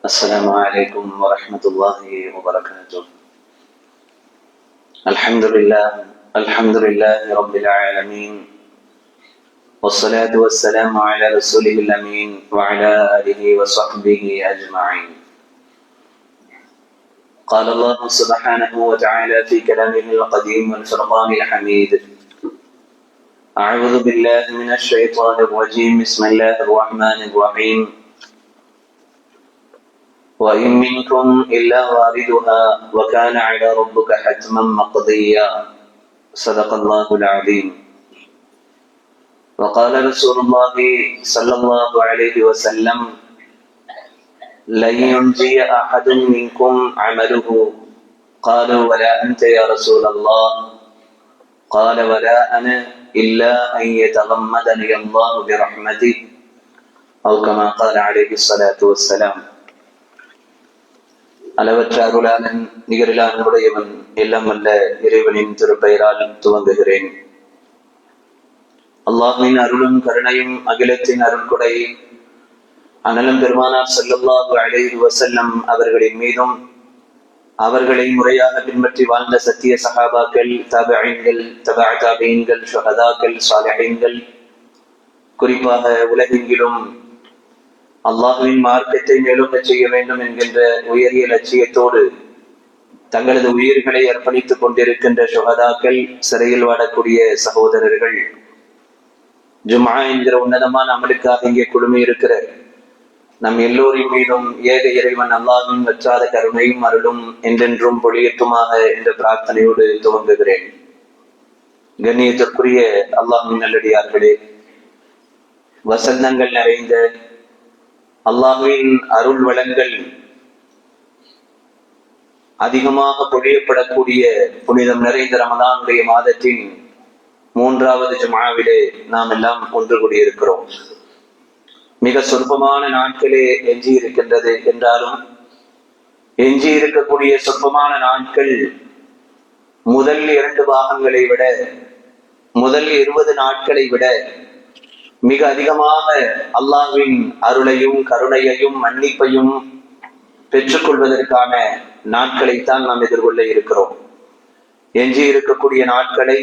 السلام عليكم ورحمة الله وبركاته. الحمد لله رب العالمين، والصلاة والسلام على رسوله الأمين وعلى آله وصحبه أجمعين. قال الله سبحانه وتعالى في كلامه القديم والفرقان الحميد: أعوذ بالله من الشيطان الرجيم، بسم الله الرحمن الرحيم. وإن منكم إلا واردها وكان على ربك حتما مقضيا. صدق الله العظيم. وقال رسول الله صلى الله عليه وسلم: لن ينجي أحد منكم عمله. قالوا: ولا أنت يا رسول الله؟ قال: ولا أنا إلا أن يتغمدني الله برحمته، أو كما قال عليه الصلاة والسلام. அளவற்ற அருளாளன், நிகரிலான உடையவன், எல்லாம் வல்ல இறைவனின் திருப்பெயரால் துவங்குகிறேன். அல்லாஹ்வின் அருளும் கருணையும் அகிலத்தின் அருள்கொடை அனலம் பெருமானார் ஸல்லல்லாஹு அலைஹி வஸல்லம் அவர்களின் மீதும், அவர்களை முறையாக பின்பற்றி வாழ்ந்த சத்திய சஹாபாக்கள், தாபிஈன்கள், தபஅ தாபிஈன்கள், ஷுஹதாக்கள், சாலிஹீன்கள், குறிப்பாக உலகெங்கிலும் அல்லாஹ்வின் மார்க்கத்தை மேலும் செய்ய வேண்டும் என்கின்ற உயரிய லட்சியத்தோடு தங்களது உயிர்களை அர்ப்பணித்துக் கொண்டிருக்கின்ற ஷுஹதாக்கள், சிறையில் வாடக்கூடிய சகோதரர்கள், ஜும்ஆ என்கிற உன்னதமான அமலுக்காக இங்கே குழுமி இருக்கிற நம் எல்லோரின் மீதும் ஏக இறைவன் அல்லாஹ்வின் வற்றாத கருணையும் அருளும் என்றென்றும் பொழியட்டுமாக என்ற பிரார்த்தனையோடு துவங்குகிறேன். கண்ணியத்திற்குரிய அல்லாஹ்வின் நல்லடியார்களே, வசந்தங்கள் நிறைந்த அல்லாஹ்வின் அருள் வளங்கள் அதிகமாக பொழியப்படக்கூடிய புனிதம் நிறைந்த ரமலானுடைய மாதத்தின் 3வது ஜும்ஆவிலே நாம் எல்லாம் ஒன்று கூடியிருக்கிறோம். மிக சொற்பமான நாட்களே எஞ்சி இருக்கின்றது என்றாலும், எஞ்சி இருக்கக்கூடிய சொற்பமான நாட்கள் முதல் 2 பாகங்களை விட, முதல் 20 நாட்களை விட மிக அதிகமாக அல்லாஹ்வின் அருளையும் கருணையையும் மன்னிப்பையும் பெற்றுக்கொள்வதற்கான நாட்களைத்தான் நாம் எதிர்கொள்ள இருக்கிறோம். எஞ்சி இருக்கக்கூடிய நாட்களை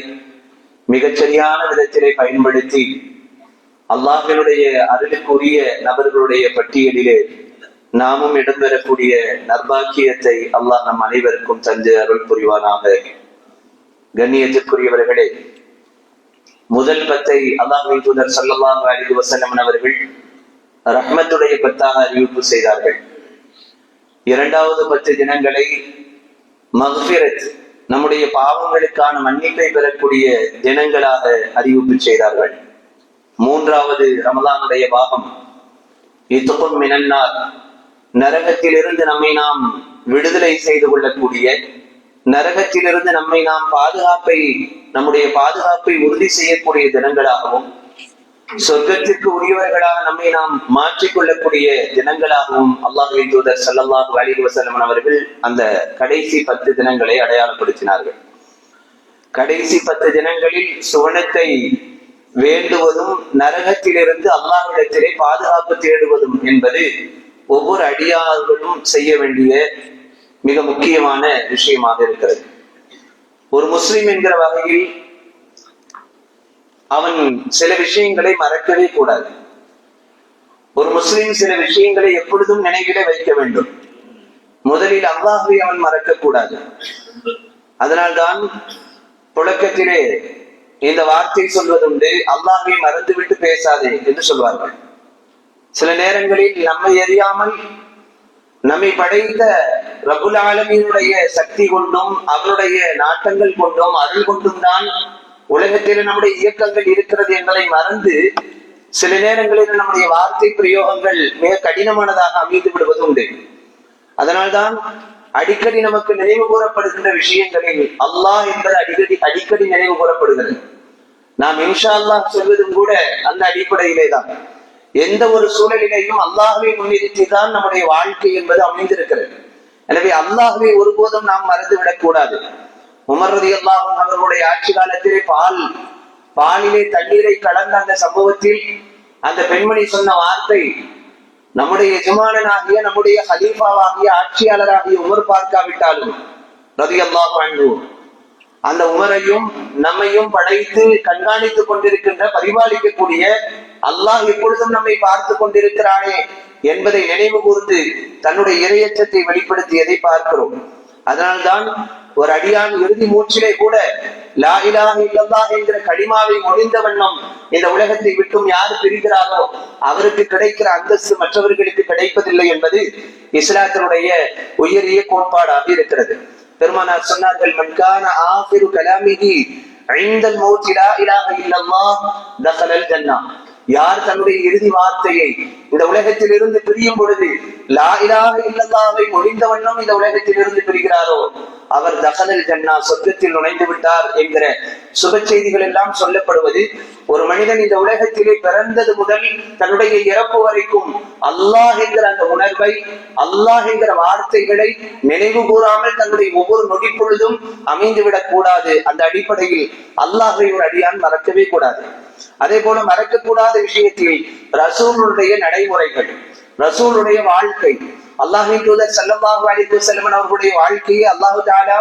மிகச்சரியான விதத்திலே பயன்படுத்தி அல்லாஹ்வினுடைய அருளுக்குரிய நபர்களுடைய பட்டியலிலே நாமும் இடம்பெறக்கூடிய நற்பாக்கியத்தை அல்லாஹ் நம் அனைவருக்கும் தந்து அருள் புரிவானாக. கண்ணியத்திற்குரியவர்களே, முதல் 10 அல்லாஹ்வின் தூதர் ஸல்லல்லாஹு அலைஹி வஸல்லம் அவர்கள் ரஹ்மத்துடைய 10ஆக அறிவிப்பு செய்தார்கள். 2வது 10 தினங்களை மக்ஃபிரத், நம்முடைய பாவங்களுக்கான மன்னிப்பை பெறக்கூடிய தினங்களாக அறிவிப்பு செய்தார்கள். 3வது ரமலானுடைய பாகம் இத்கும் மினன்னார், நரகத்திலிருந்து நம்மை நாம் விடுதலை செய்து கொள்ளக்கூடிய, நரகத்திலிருந்து நம்மை நாம் நம்முடைய பாதுகாப்பை உறுதி செய்யக்கூடிய தினங்களாகவும், சொர்க்கத்திற்கு உரியவர்களாக நம்மை நாம் மாற்றிக்கொள்ளக்கூடிய தினங்களாகவும் அல்லாஹ்வின் தூதர் ஸல்லல்லாஹு அலைஹி வஸல்லம் அவர்கள் அந்த கடைசி 10 தினங்களை அடையாளப்படுத்தினார்கள். கடைசி 10 தினங்களில் சுவனத்தை வேண்டுவதும், நரகத்திலிருந்து அல்லாஹ்விடத்திலே பாதுகாப்பு தேடுவதும் என்பது ஒவ்வொரு அடியார்களும் செய்ய வேண்டிய மிக முக்கியமான விஷயமாக இருக்கிறது. ஒரு முஸ்லிம் என்கிற வகையில் அவன் சில விஷயங்களை மறக்கவே கூடாது. ஒரு முஸ்லிம் சில விஷயங்களை எப்பொழுதும் நினைவிலே வைக்க வேண்டும். முதலில் அல்லாஹ்வை அவன் மறக்க கூடாது. அதனால்தான் தொடக்கத்திலே இந்த வார்த்தை சொல்வதுண்டு, அல்லாஹ்வை மறந்துவிட்டு பேசாதே என்று சொல்வார்கள். சில நேரங்களில் நம்மை அறியாமல் நம்மை படைத்த ரப்புல் ஆலமீனுடைய சக்தி கொண்டும், அவருடைய நாட்டங்கள் கொண்டும், அருள் கொண்டும் தான் உலகத்தில் நம்முடைய இயக்கங்கள் இருக்கிறது என்பதை மறந்து சில நேரங்களில் நம்முடைய வார்த்தை பிரயோகங்கள் மிக கடினமானதாக அமைந்து விடுவது உண்டு. அதனால்தான் அடிக்கடி நமக்கு நினைவு கூறப்படுகின்ற விஷயங்களில் அல்லாஹ் என்பது அடிக்கடி நினைவு கூறப்படுகிறது. நாம் இன்ஷா அல்லாஹ் சொல்வதும் கூட அந்த அடிப்படையிலே தான். எந்த ஒரு சூழலிலேயும் அல்லாஹ்வை முன்னிறுத்தி தான் நம்முடைய வாழ்க்கை என்பது அமைந்திருக்கிறது. எனவே அல்லாஹ்வை ஒருபோதும் நாம் மறந்துவிடக் கூடாது. உமர் ரலியல்லாஹு அன்ஹு அவர்களுடைய ஆட்சி காலத்திலே பாலிலே தண்ணீரை கலந்த அந்த சம்பவத்தில் அந்த பெண்மணி சொன்ன வார்த்தை, நம்முடைய எஜமானனாகிய நம்முடைய ஹலீஃபாவாகிய ஆட்சியாளராகிய உமர் பார்க்காவிட்டாலும் ரலியல்லாஹு அன்ஹு அந்த உமரையும் நம்மையும் படைத்து கண்காணித்துக் கொண்டிருக்கின்ற பரிபாலிக்கக்கூடிய அல்லாஹ் எப்பொழுதும் நம்மை பார்த்து கொண்டிருக்கிறானே என்பதை நினைவு கூர்ந்து தன்னுடைய இறையச்சத்தை வெளிப்படுத்தியதை பார்க்கிறோம். அதனால்தான் ஒரு அடியான் இறுதி மூச்சிலே கூட லா இலாஹ இல்லல்லாஹ் என்கிற கலிமாவை மொழிந்த வண்ணம் இந்த உலகத்தை விட்டும் யார் பிரிகிறாரோ அவருக்கு கிடைக்கிற அந்தஸ்து மற்றவர்களுக்கு கிடைப்பதில்லை என்பது இஸ்லாத்தினுடைய உயரிய கோட்பாடாக இருக்கிறது. பெருமானார் சொன்னார்கள், மன்கான ஆகிரு கலாமிஹி இன்தல் மௌத் லா இலாஹ இல்லல்லாஹ் தഖலல் ஜன்னah. யார் தன்னுடைய இறுதி வார்த்தையை இந்த உலகத்தில் இருந்து பிரியும் பொழுது லா இலாஹ இல்லல்லாஹ்வை மொழிந்த வண்ணம் இந்த உலகத்தில் இருந்து பிரிகிறாரோ அவர் தகலல் ஜன்னா, சொர்க்கத்தில் நுழைந்து விட்டார் என்கிற சுப செய்திகள் எல்லாம் சொல்லப்படுவது ஒரு மனிதன் இந்த உலகத்திலே பிறந்தது முதல் தன்னுடைய இறப்பு வரைக்கும் அல்லாஹ் என்கிற அந்த உணர்வை, அல்லாஹ் என்கிற வார்த்தைகளை நினைவு கூறாமல் தன்னுடைய ஒவ்வொரு நொடி பொழுதும் அமைந்துவிடக் கூடாது. அந்த அடிப்படையில் அல்லாஹை ஒரு அடியான் மறக்கவே கூடாது. அதே போல மறக்கக்கூடாத விஷயத்தில் ரசூலுடைய நடைமுறைகள், ரசூலுடைய வாழ்க்கை, அல்லாஹ்வின் தூதர் ஸல்லல்லாஹு அலைஹி வஸல்லம் அவர்களுடைய வாழ்க்கையை அல்லாஹ் தஆலா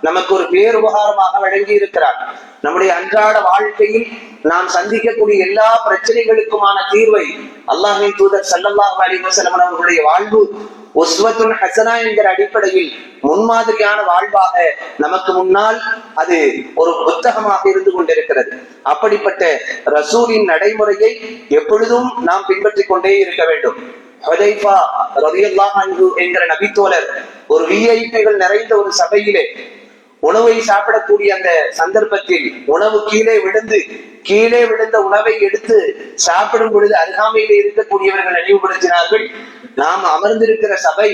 நமக்கு ஒரு பேருபகாரமாக வழங்கி இருக்கிறார். நம்முடைய அன்றாட வாழ்க்கையில் நாம் சந்திக்கக்கூடிய எல்லா பிரச்சனைகளுக்குமான தீர்வை அல்லாஹ்வின் தூதர் ஸல்லல்லாஹு அலைஹி வஸல்லம் அவர்களுடைய வாழ்வு உஸ்வத்துன் ஹஸனா என்கிற அடிப்படையில் முன்மாதிரியான வாழ்வாக நமக்கு முன்னால் அது ஒரு புத்தகமாக இருந்து கொண்டிருக்கிறது. அப்படிப்பட்ட ரசூலின் நடைமுறையை எப்பொழுதும் நாம் பின்பற்றிக் கொண்டே இருக்க வேண்டும். ஹுதைஃபா ரலியல்லாஹு அன்ஹு என்கிற நபித்தோழர் ஒரு விஐபிகள் நிறைந்த ஒரு சபையிலே உணவை சாப்பிடக்கூடிய அந்த சந்தர்ப்பத்தில் உணவு கீழே விழுந்த உணவை எடுத்து சாப்பிடும் பொழுது அருகாமையிலே இருக்கக்கூடியவர்கள் நினைவுபடுத்தினார்கள், நாம் அமர்ந்திருக்கிற சபை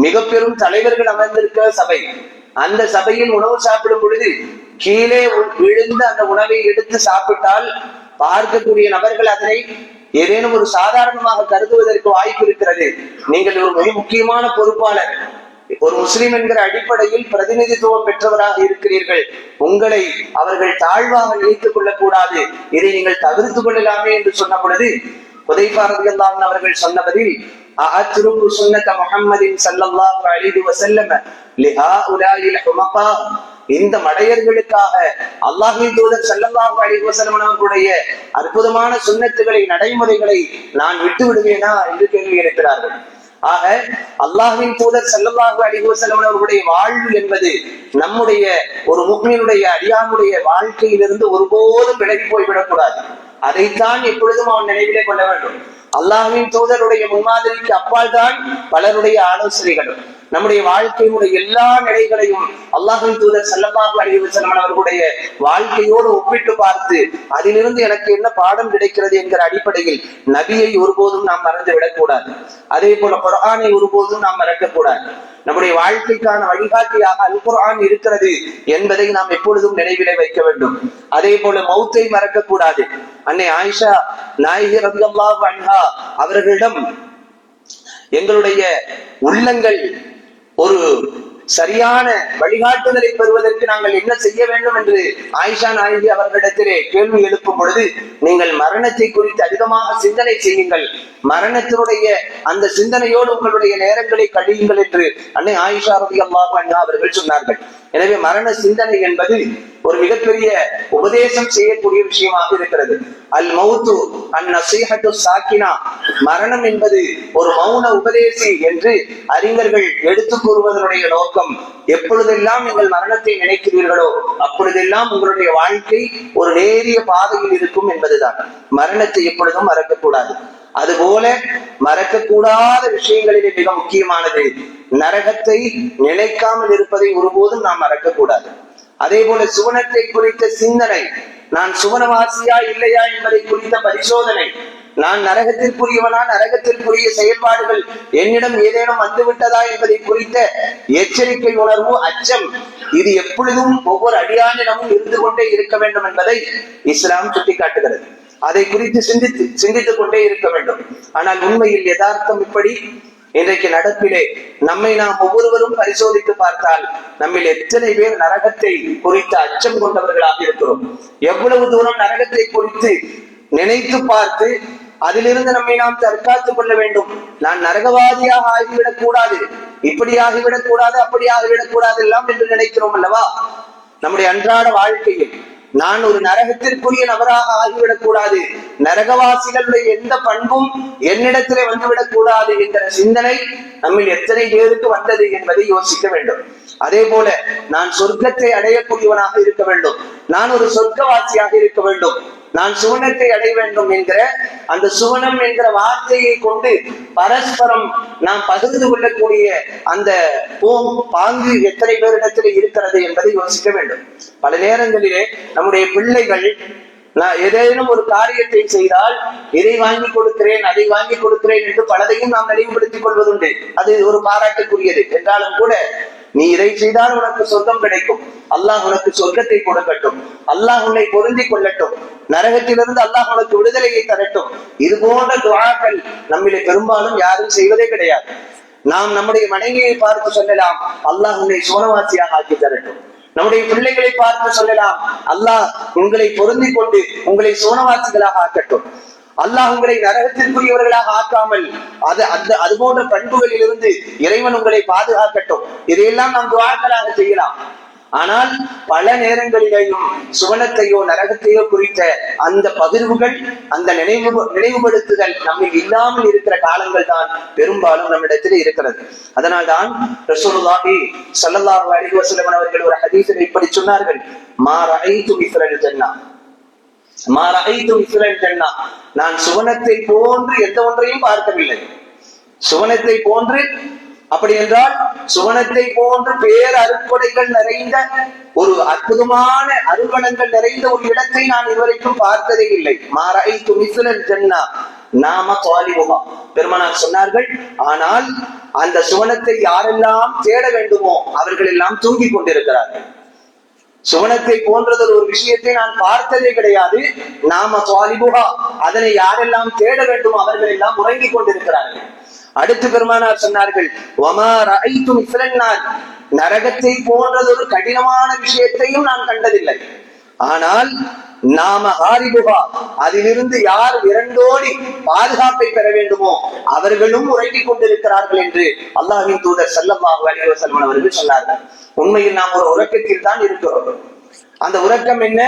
மிக பெரும் தலைவர்கள் அமர்ந்திருக்கிற சபை. அந்த சபையில் உணவு சாப்பிடும் பொழுது கீழே விழுந்த அந்த உணவை எடுத்து சாப்பிட்டால் பார்க்கக்கூடிய நபர்கள் அதனை ஏதேனும் ஒரு சாதாரணமாக கருதுவதற்கு வாய்ப்பு இருக்கிறது. நீங்கள் ஒரு மிக முக்கியமான பொறுப்பாளர், ஒரு முஸ்லிம் என்கிற அடிப்படையில் பிரதிநிதித்துவம் பெற்றவராக இருக்கிறீர்கள், உங்களை அவர்கள் தாழ்வாக நினைத்துக் கொள்ளக் கூடாது, இதை நீங்கள் தவிர்த்துக் கொள்ளலாமே என்று சொன்ன பொழுது ஹுதைஃபா ரலியல்லாஹு அன்ஹு அவர்கள் சொன்னபடில் அஅத்ருக்கு சுன்னத முஹம்மதின் ஸல்லல்லாஹு அலைஹி வஸல்லம் லிஹாஉலாஇல் ஹுமகா, இந்த மடையர்களுக்காக அல்லாஹ்வின் தூதர் ஸல்லல்லாஹு அலைஹி வஸல்லம் அவர்களுடைய அற்புதமான சுன்னத்துகளை, நடைமுறைகளை நான் விட்டு விடுவேனா என்று கேள்வி எழுப்புகிறார்கள். ஆக அல்லாஹ்வின் தூதர் ஸல்லல்லாஹு அலைஹி வஸல்லம் அவர்களுடைய வாழ்வு என்பது நம்முடைய ஒரு முஃமினுடைய அடியானுடைய வாழ்க்கையிலிருந்து ஒருபோதும் விலகி போய்விடக்கூடாது. அதைத்தான் எப்பொழுதும் அவன் நினைவிலே கொள்ள வேண்டும். அல்லாஹ்வின் தூதருடைய முன்மாதிரிக்கு அப்பால் தான் பலருடைய ஆலோசனைகளும். நம்முடைய வாழ்க்கையினுடைய எல்லா நிலைகளையும் அல்லாஹ்வின் தூதர் ஸல்லல்லாஹு அலைஹி வஸல்லம் அவர்களுடைய வாழ்க்கையோடு ஒப்பிட்டு பார்த்து அதிலிருந்து எனக்கு என்ன பாடம் கிடைக்கிறது என்கிற அடிப்படையில் நபியை ஒருபோதும் நாம் மறந்து விடக்கூடாது. அதே போல குர்ஆனை ஒருபோதும் நாம் மறக்கக்கூடாது. நம்முடைய வாழ்க்கைக்கான வழிகாட்டியாக அல் குர்ஆன் இருக்கிறது என்பதை நாம் எப்பொழுதும் நினைவிலே வைக்க வேண்டும். அதே போல மௌத்தை மறக்க கூடாது. அன்னை ஆயிஷா நாயகி ரலியல்லாஹு அன்ஹா அவர்களிடம் எங்களுடைய உள்ளங்கள் ஒரு சரியான வழிகாட்டுதலை பெறுவதற்கு நாங்கள் என்ன செய்ய வேண்டும் என்று ஆயிஷா நாயகி அவர்களிடத்திலே கேள்வி எழுப்பும் பொழுது, நீங்கள் மரணத்தை குறித்து அதிகமாக சிந்தனை செய்யுங்கள், மரணத்தினுடைய அந்த சிந்தனையோடு உங்களுடைய நேரங்களை கழியுங்கள் என்று அன்னை ஆயிஷா ரலியல்லாஹு அன்ஹா அவர்கள் சொன்னார்கள். எனவே மரண சிந்தனை என்பது ஒரு மிகப்பெரிய உபதேசம் செய்யக்கூடிய விஷயமாக இருக்கிறது. அல் மௌத்து அன் நசீஹத்து சாக்கினா, மரணம் என்பது ஒரு மௌன உபதேசி என்று அறிஞர்கள் எடுத்து கூறுவதனுடைய நோக்கம், எப்பொழுதெல்லாம் நீங்கள் மரணத்தை நினைக்கிறீர்களோ அப்பொழுதெல்லாம் உங்களுடைய வாழ்க்கை ஒரு நேரிய பாதையில் இருக்கும் என்பதுதான். மரணத்தை எப்பொழுதும் மறக்கக்கூடாது. அதுபோல மறக்கக்கூடாத விஷயங்களிலே மிக முக்கியமானது நரகத்தை நினைக்காமல் இருப்பதை ஒருபோதும் நாம் மறக்கக்கூடாது. அதே போல சுவனத்தை குறித்த சிந்தனை, நான் சுவனவாசியா இல்லையா என்பதை குறித்த பரிசோதனை, நான் நரகத்திற்குரியவனா, நரகத்திற்குரிய செயல்பாடுகள் என்னிடம் ஏதேனும் வந்துவிட்டதா என்பதை குறித்த எச்சரிக்கை உணர்வு, அச்சம், இது எப்பொழுதும் ஒவ்வொரு அடியானிடமும் இருந்து கொண்டே இருக்க வேண்டும் என்பதை இஸ்லாம் சுட்டிக்காட்டுகிறது. அதை குறித்து சிந்தித்துக் கொண்டே இருக்க வேண்டும். ஆனால் உண்மையில் யதார்த்தம் இப்படி இன்றைக்கு நடப்பிலே நம்மை நாம் ஒவ்வொருவரும் பரிசோதித்து பார்த்தால் நம்மில் எத்தனை பேர் நரகத்தை குறித்து அச்சம் கொண்டவர்களாக இருக்கிறோம்? எவ்வளவு தூரம் நரகத்தை குறித்து நினைத்து பார்த்து அதிலிருந்து நம்மை நாம் தற்காத்துக் கொள்ள வேண்டும். நான் நரகவாதியாக ஆகிவிடக் கூடாது, இப்படி ஆகிவிடக் கூடாது, அப்படி ஆகிவிடக் கூடாது எல்லாம் என்று நினைக்கிறோம் அல்லவா? நம்முடைய அன்றாட வாழ்க்கையில் நான் ஒரு நரகத்திற்குரிய நபராக ஆகிவிடக் கூடாது, நரகவாசிகளுடைய எந்த பண்பும் என்னிடத்திலே வந்துவிடக் கூடாது என்ற சிந்தனை நம்மில் எத்தனை பேருக்கு வந்தது என்பதை யோசிக்க வேண்டும். அதே போல நான் சொர்க்கத்தை அடையக்கூடியவனாக இருக்க வேண்டும், நான் ஒரு சொர்க்கவாசியாக இருக்க வேண்டும், நான் சுவனத்தை அடைய வேண்டும் என்கிற அந்த சுவனம் என்கிற வார்த்தையை கொண்டு பரஸ்பரம் நாம் பகிர்ந்து கொள்ளக்கூடிய அந்த பாங்கு எத்தனை பேரிடத்தில் இருக்கிறது என்பதை யோசிக்க வேண்டும். பல நேரங்களிலே நம்முடைய பிள்ளைகள் ஏதேனும் ஒரு காரியத்தை செய்தால் இதை வாங்கி கொடுக்கிறேன், அதை வாங்கி கொடுக்கிறேன் என்று பலதையும் நாம் நினைவுபடுத்திக் கொள்வதுண்டு. அது ஒரு பாராட்டுக்குரியது என்றாலும் கூட, நீ இதை செய்தால் உனக்கு சொர்க்கம் கிடைக்கும், அல்லாஹ் உனக்கு சொர்க்கத்தை கொடுக்கட்டும், அல்லாஹ் உன்னை பொருந்திக் கொள்ளட்டும், நரகத்திலிருந்து அல்லாஹ் உனக்கு விடுதலையை தரட்டும், இது போன்ற துஆக்கள் நம்மிலே பெரும்பாலும் யாரும் செய்வதே கிடையாது. நாம் நம்முடைய மனைவியை பார்த்து சொல்லலாம், அல்லாஹ் உன்னை சோனவாசியாக ஆக்கி தரட்டும். நம்முடைய பிள்ளைகளை பார்த்து சொல்லலாம், அல்லாஹ் உங்களை பொருந்திக் கொண்டு உங்களை சோனவாசிகளாக ஆக்கட்டும், அல்லாஹ் உங்களை நரகத்திற்குரியவர்களாக ஆக்காமல் அது போன்ற பண்புகளில் இருந்து இறைவன் உங்களை பாதுகாக்கட்டும். இதையெல்லாம் நாம் துஆக்களாக செய்யலாம். ஆனால் பல நேரங்களிலேயும் சுவனத்தையோ நரகத்தையோ குறித்த அந்த பகிர்வுகள், அந்த நினைவுபடுத்துதல் நம்மில் இல்லாமல் இருக்கிற காலங்கள் தான் பெரும்பாலும் நம்மிடத்தில் இருக்கிறது. அதனால்தான் ரசூலுல்லாஹி ஸல்லல்லாஹு அலைஹி வஸல்லம் அவர்கள் ஒரு ஹதீஸில் இப்படி சொன்னார்கள், மா ரஅய்து மிஸ்லல் ஜன்னah, மா ரஅய்து மிஸ்லல் ஜன்னah, நான் சுவனத்தை போன்று எந்த ஒன்றையும் பார்க்கவில்லை. சுவனத்தை போன்று, அப்படி என்றால் சுவனத்தை போன்று பேர் அருட்கொடைகள் நிறைந்த ஒரு அற்புதமான அருள்வளங்கள் நிறைந்த ஒரு இடத்தை நான் இதுவரைக்கும் பார்த்ததே இல்லை. மா ரஅய்து மிஸ்லல் ஜன்னah நாம தாலிபுஹா, பெருமானார் சொன்னார்கள், ஆனால் அந்த சுவனத்தை யாரெல்லாம் தேட வேண்டுமோ அவர்கள் எல்லாம் தூங்கிக் கொண்டிருக்கிறார்கள். சுவனத்தை போன்றது ஒரு விஷயத்தை நான் பார்த்ததே கிடையாது. நாம தாலிபுஹா, அதனை யாரெல்லாம் தேட வேண்டுமோ அவர்கள் எல்லாம் உறங்கிக் கொண்டிருக்கிறார்கள். அடுத்து பெருமானார் சொன்னார்கள், வமா ரஅய்து மிஸ்லன் நார், நரகத்தை போன்றது ஒரு கடினமான விஷயத்தையும் நான் கண்டதில்லை. ஆனால் நாம ஹாரிபுஹா, அதிலிருந்து யார் விரண்டோடி பாதுகாப்பை பெற வேண்டுமோ அவர்களும் உறங்கிக் கொண்டிருக்கிறார்கள் என்று அல்லாஹ்வின் தூதர் ஸல்லல்லாஹு அலைஹி வஸல்லம் அவர்கள் சொன்னார்கள். உண்மையில் நாம் ஒரு உறக்கத்தில் தான் இருக்கிறோம். அந்த உறக்கம் என்ன?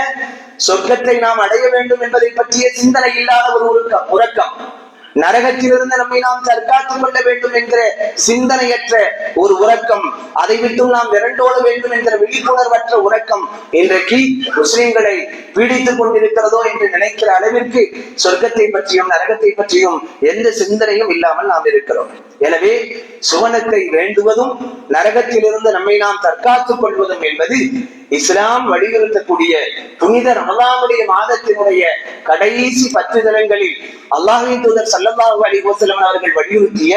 சொர்க்கத்தை நாம் அடைய வேண்டும் என்பதை பற்றிய சிந்தனை இல்லாத ஒரு உறக்கம், நரகத்திலிருந்து நம்மை நாம் தற்காத்துக் கொள்ள வேண்டும் என்கிற சிந்தனையற்ற ஒரு உறக்கம், அதை விட்டும் நாம் விரண்டோட வேண்டும் என்கிற விழிப்புணர்வற்ற உறக்கம் இன்றைக்கு முஸ்லிம்களை பீடித்துக் கொண்டிருக்கிறதோ என்று நினைக்கிற அளவிற்கு சொர்க்கத்தை பற்றியும் நரகத்தை பற்றியும் எந்த சிந்தனையும் இல்லாமல் நாம் இருக்கிறோம். எனவே சுவனத்தை வேண்டுவதும் நரகத்திலிருந்து நம்மை நாம் தற்காத்துக் கொள்வதும் என்பது இஸ்லாம் வலியுறுத்தக்கூடிய புனித ரமலானுடைய மாதத்தினுடைய கடைசி 10 தினங்களில் அல்லாஹ்வின் தூதர் ஸல்லல்லாஹு அலைஹி வஸல்லம் அவர்கள் வலியுறுத்திய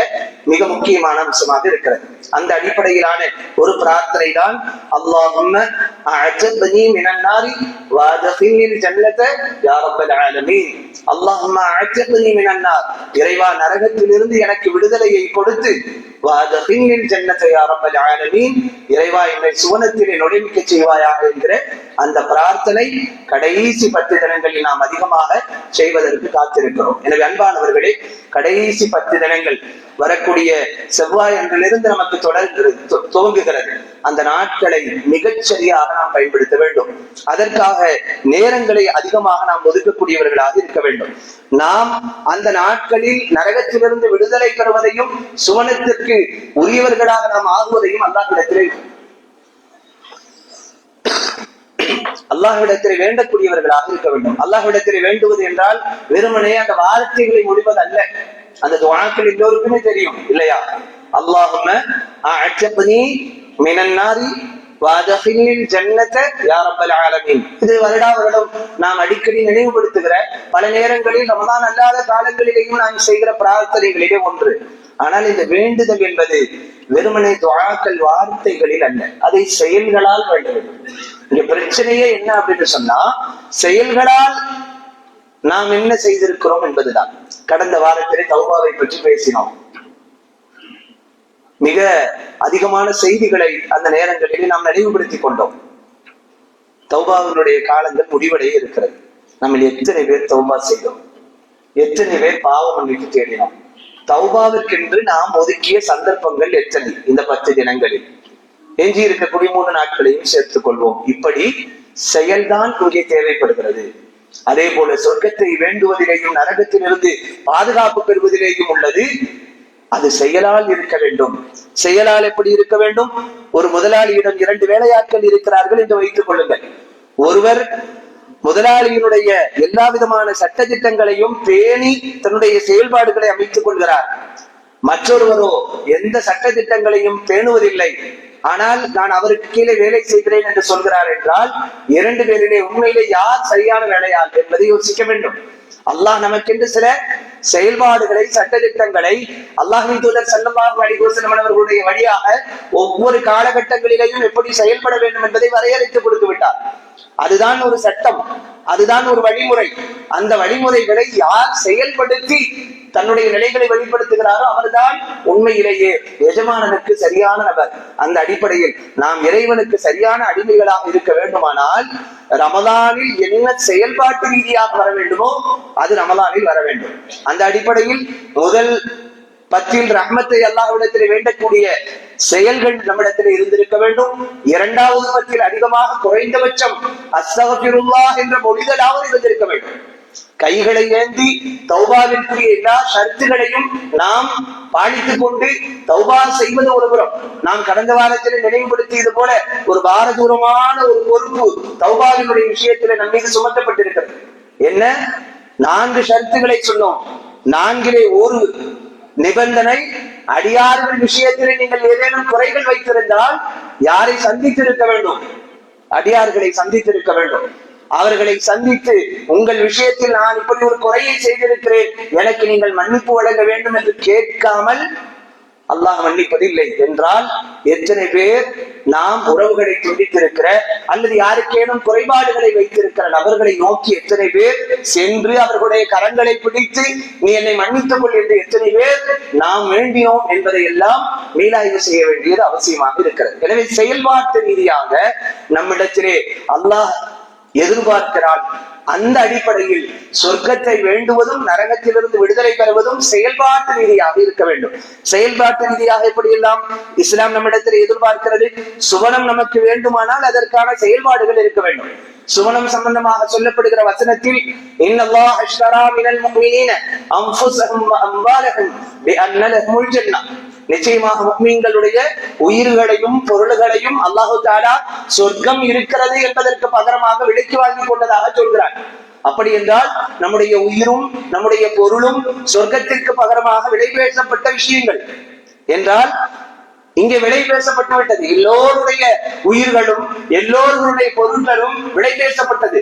மிக முக்கியமான அம்சமாக இருக்கிறது. அந்த அடிப்படையிலான ஒரு பிரார்த்தனை தான், அல்லாஹும்ம அஅத்பினி மினன் நாரி வ அத்கில்னில் ஜன்னத யா ரப்பல் ஆலமீன். அல்லாஹும்ம அஅத்பினி மினன் நார், இறைவா நரகத்திலிருந்து எனக்கு விடுதலையை கொடுத்து, வ அத்கில்னில் ஜன்னத யா ரப்பல் ஆலமீன், இறைவா என்னை சுவனத்திலே நுழைவிக்க செய்வாயாக என்கிற அந்த பிரார்த்தனை கடைசி 10 தினங்களில் நாம் அதிகமாக செய்வதற்கு காத்திருக்கிறோம். எனவே அன்பானவர்களே, கடைசி 10 தினங்கள் வரக்கூடிய செவ்வாய் அன்றிலிருந்து நமக்கு துவங்குகிறது. அந்த நாட்களை மிகச்சரியாக நாம் பயன்படுத்த வேண்டும். அதற்காக நேரங்களை அதிகமாக நாம் ஒதுக்கக்கூடியவர்களாக இருக்க வேண்டும். நாம் அந்த நாட்களில் நரகத்திலிருந்து விடுதலை பெறுவதையும் சுவனத்திற்கு உரியவர்களாக நாம் ஆகுவதையும் அல்லாஹ்விடத்திலே வேண்டக்கூடியவர்களாக இருக்க வேண்டும். அல்லாஹ்விடத்திலே வேண்டுவது என்றால் வெறுமனே அந்த வார்த்தைகளை முடிவது அல்ல. அந்த துஆக்கள் எல்லோருக்குமே தெரியும் இல்லையா? அல்லாஹும்ம அஅத்பினி மினன் நாரி வ அத்கில்னில் ஜன்னத யா ரப்பல் ஆலமீன். இது வருடம் நாம் அடிக்கடி நினைவுபடுத்துகிற, பல நேரங்களில் ரமலான் அல்லாத காலங்களிலேயும் நாம் செய்கிற பிரார்த்தனைகளிலே ஒன்று. ஆனால் இந்த வேண்டுதல் என்பது வெறுமனே துஆக்கள் வார்த்தைகளில் அல்ல, அதை செயல்களால் வேண்ட வேண்டும். இங்க பிரச்சனையே என்ன அப்படின்னு சொன்னா, செயல்களால் நாம் என்ன செய்திருக்கிறோம் என்பதுதான். கடந்த வாரத்திலே தௌபாவை பற்றி பேசினோம். மிக அதிகமான செய்திகளை அந்த நேரங்களிலே நாம் நினைவுபடுத்திக் கொண்டோம். தௌபாவினுடைய காலங்கள் முடிவடைய இருக்கிறது. நம்ம எத்தனை பேர் தௌபா செய்தோம்? எத்தனை பேர் பாவ மன்னிப்பு தேடினோம்? தௌபாவிற்கென்று நாம் ஒதுக்கிய சந்தர்ப்பங்கள் எத்தனை இந்த 10 தினங்களில்? எஞ்சி இருக்கக்கூடிய 3 நாட்களையும் சேர்த்துக் கொள்வோம். இப்படி செயல்தான் இங்கே தேவைப்படுகிறது. அதே போல சொர்க்கத்தை வேண்டுவதிலேயும் நரகத்திலிருந்து பாதுகாப்பு பெறுவதிலேயும் உள்ளது. அது செயலால் இருக்க வேண்டும். செயலால் எப்படி இருக்க வேண்டும்? ஒரு முதலாளியிடம் 2 வேலையாட்கள் இருக்கிறார்கள் என்று வைத்துக் கொள்ளுங்கள். ஒருவர் முதலாளியினுடைய எல்லா விதமான சட்ட திட்டங்களையும் பேணி தன்னுடைய செயல்பாடுகளை அமைத்துக் கொள்கிறார். மற்றொருவரோ எந்த சட்ட திட்டங்களையும் பேணுவதில்லை, ஆனால் நான் அவருக்கு கீழே வேலை செய்கிறேன் என்று சொல்கிறார் என்றால் 2 பேரிலே உண்மையிலே யார் சரியான வேலையாள் என்பதை யோசிக்க வேண்டும். அல்லாஹ் நமக்கென்று சில செயல்பாடுகளை சட்டத்திட்டங்களை அல்லாஹ்வின் தூதர் ஸல்லல்லாஹு அலைஹி வஸல்லம் அவர்களுடைய வழியாக ஒவ்வொரு காலகட்டங்களிலேயும் எப்படி செயல்பட வேண்டும் என்பதை வரையறுத்து கொடுத்து விட்டார். அதுதான் ஒரு சட்டம், அதுதான் ஒரு வழிமுறை. அந்த வழிமுறைகளை யார் செயல்படுத்தி தன்னுடைய நிலைகளை வெளிப்படுத்துகிறாரோ அவர்தான் உண்மையிலேயே எஜமானனுக்கு சரியான நபர். அந்த அடிப்படையில் நாம் இறைவனுக்கு சரியான அடிமைகளாக இருக்க வேண்டுமானால் ரமலானில் என்ன செயல்பாட்டு ரீதியாக வர வேண்டுமோ அது ரமலானில் வர வேண்டும். அந்த அடிப்படையில் முதல் 10 ரஹ்மத்தை அல்லாஹ்விடத்திலே வேண்டக்கூடிய செயல்கள் நம்மிடத்திலே இருந்திருக்க வேண்டும். 2வது 10 அதிகமாக குறைந்தபட்சம் அஸ்தக்ஃபிருல்லாஹ் என்ற மொழிதலாவது இருந்திருக்க வேண்டும். கைகளை ஏந்தி தௌபாவிற்குரிய எல்லா ஷர்த்துகளையும் நாம் பாலித்துக் கொண்டு தௌபா செய்வது ஒரு புறம். நாம் கடந்த வாரத்திலே நினைவுபடுத்தியது போல ஒரு பாரதூரமான ஒரு பொறுப்பு தௌபாவினுடைய விஷயத்திலே நம் மீது சுமத்தப்பட்டிருக்கிறது. என்ன? 4 ஷர்த்துகளை சொன்னோம். 4லே ஒரு நிபந்தனை, அடியார்கள் விஷயத்திலே நீங்கள் ஏதேனும் குறைகள் வைத்திருந்தால் யாரை சந்தித்திருக்க வேண்டும்? அடியார்களை சந்தித்திருக்க வேண்டும். அவர்களை சந்தித்து உங்கள் விஷயத்தில் நான் இப்படி ஒரு குறையை செய்திருக்கிறேன், எனக்கு நீங்கள் மன்னிப்பு வழங்க வேண்டும் என்று கேட்காமல் அல்லாஹ் மன்னிப்பதில்லை என்றால் எத்தனை பேர் நாம் உறவுகளை துண்டித்திருக்கிற அல்லது யாருக்கேனும் குறைபாடுகளை வைத்திருக்கிற நபர்களை நோக்கி எத்தனை பேர் சென்று அவர்களுடைய கரங்களை பிடித்து நீ என்னை மன்னித்துக் கொள் என்று எத்தனை பேர் நாம் வேண்டினோம் என்பதை எல்லாம் மீளாய்வு செய்ய வேண்டியது அவசியமாக இருக்கிறது. எனவே செயல்பாட்டு ரீதியாக நம்மிடத்திலே அல்லாஹ் எதிர்பார்க்கிறான். அந்த அடிப்படையில் சொர்க்கத்தை வேண்டுவதும் நரகத்திலிருந்து விடுதலை பெறுவதும் செயல்பாட்டு ரீதியாக இருக்க வேண்டும். செயல்பாட்டு ரீதியாக எப்படி எல்லாம் இஸ்லாம் நம்மிடத்தில் எதிர்பார்க்கிறது? சுவனம் நமக்கு வேண்டுமானால் அதற்கான செயல்பாடுகள் இருக்க வேண்டும். சுவனம் சம்பந்தமாக சொல்லப்படுகிற வசனத்தில் இன்னல்லாஹ் அஷ்தரா மினல் முஃமினீன அன்ஃபுஸஹும் வ அம்வாலஹும் பிஅன்ன லஹுல் ஜன்னah, நிச்சயமாக முஃமின்களுடைய உயிர்களையும் பொருள்களையும் அல்லாஹு தஆலா சொர்க்கம் இருக்கிறது என்பதற்கு பகரமாக விலைக்கு வாங்கி கொண்டதாக சொல்கிறார். அப்படி என்றால் நம்முடைய உயிரும் நம்முடைய பொருளும் சொர்க்கத்திற்கு பகரமாக விலை பேசப்பட்ட விஷயங்கள் என்றால் இங்கே விலை பேசப்பட்டு விட்டது. எல்லோருடைய உயிர்களும் எல்லோருடைய பொருட்களும் விலை பேசப்பட்டது.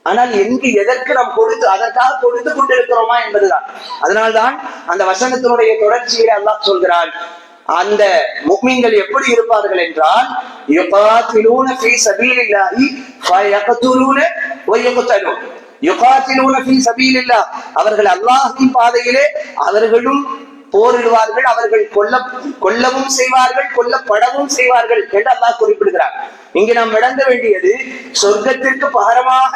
ஆனால் எங்கு எதற்கு நாம் கொடுத்து அதற்காக கொடுத்து கொண்டிருக்கிறோமா என்பதுதான். அதனால்தான் அந்த வசனத்தினுடைய தொடர்ச்சியிலே அல்லாஹ் சொல்கிறான், அந்த முஃமின்கள் எப்படி இருப்பார்கள் என்றால் யுகாத்திலூன ஃபீ சபீலில்லாஹி ஃபயக்துலூன வ யுக்தலூன். யுகாத்திலூன ஃபீ சபீலில்லாஹ், அவர்கள் அல்லாஹ்வின் பாதையிலே அவர்களும் போரிடுவார்கள், அவர்கள் கொல்லவும் செய்வார்கள், கொல்லப்படவும் செய்வார்கள் என்று அல்லாஹ் குறிப்பிடுகிறார். இங்கு நாம் விளங்க வேண்டியது, சொர்க்கத்திற்கு பகரமாக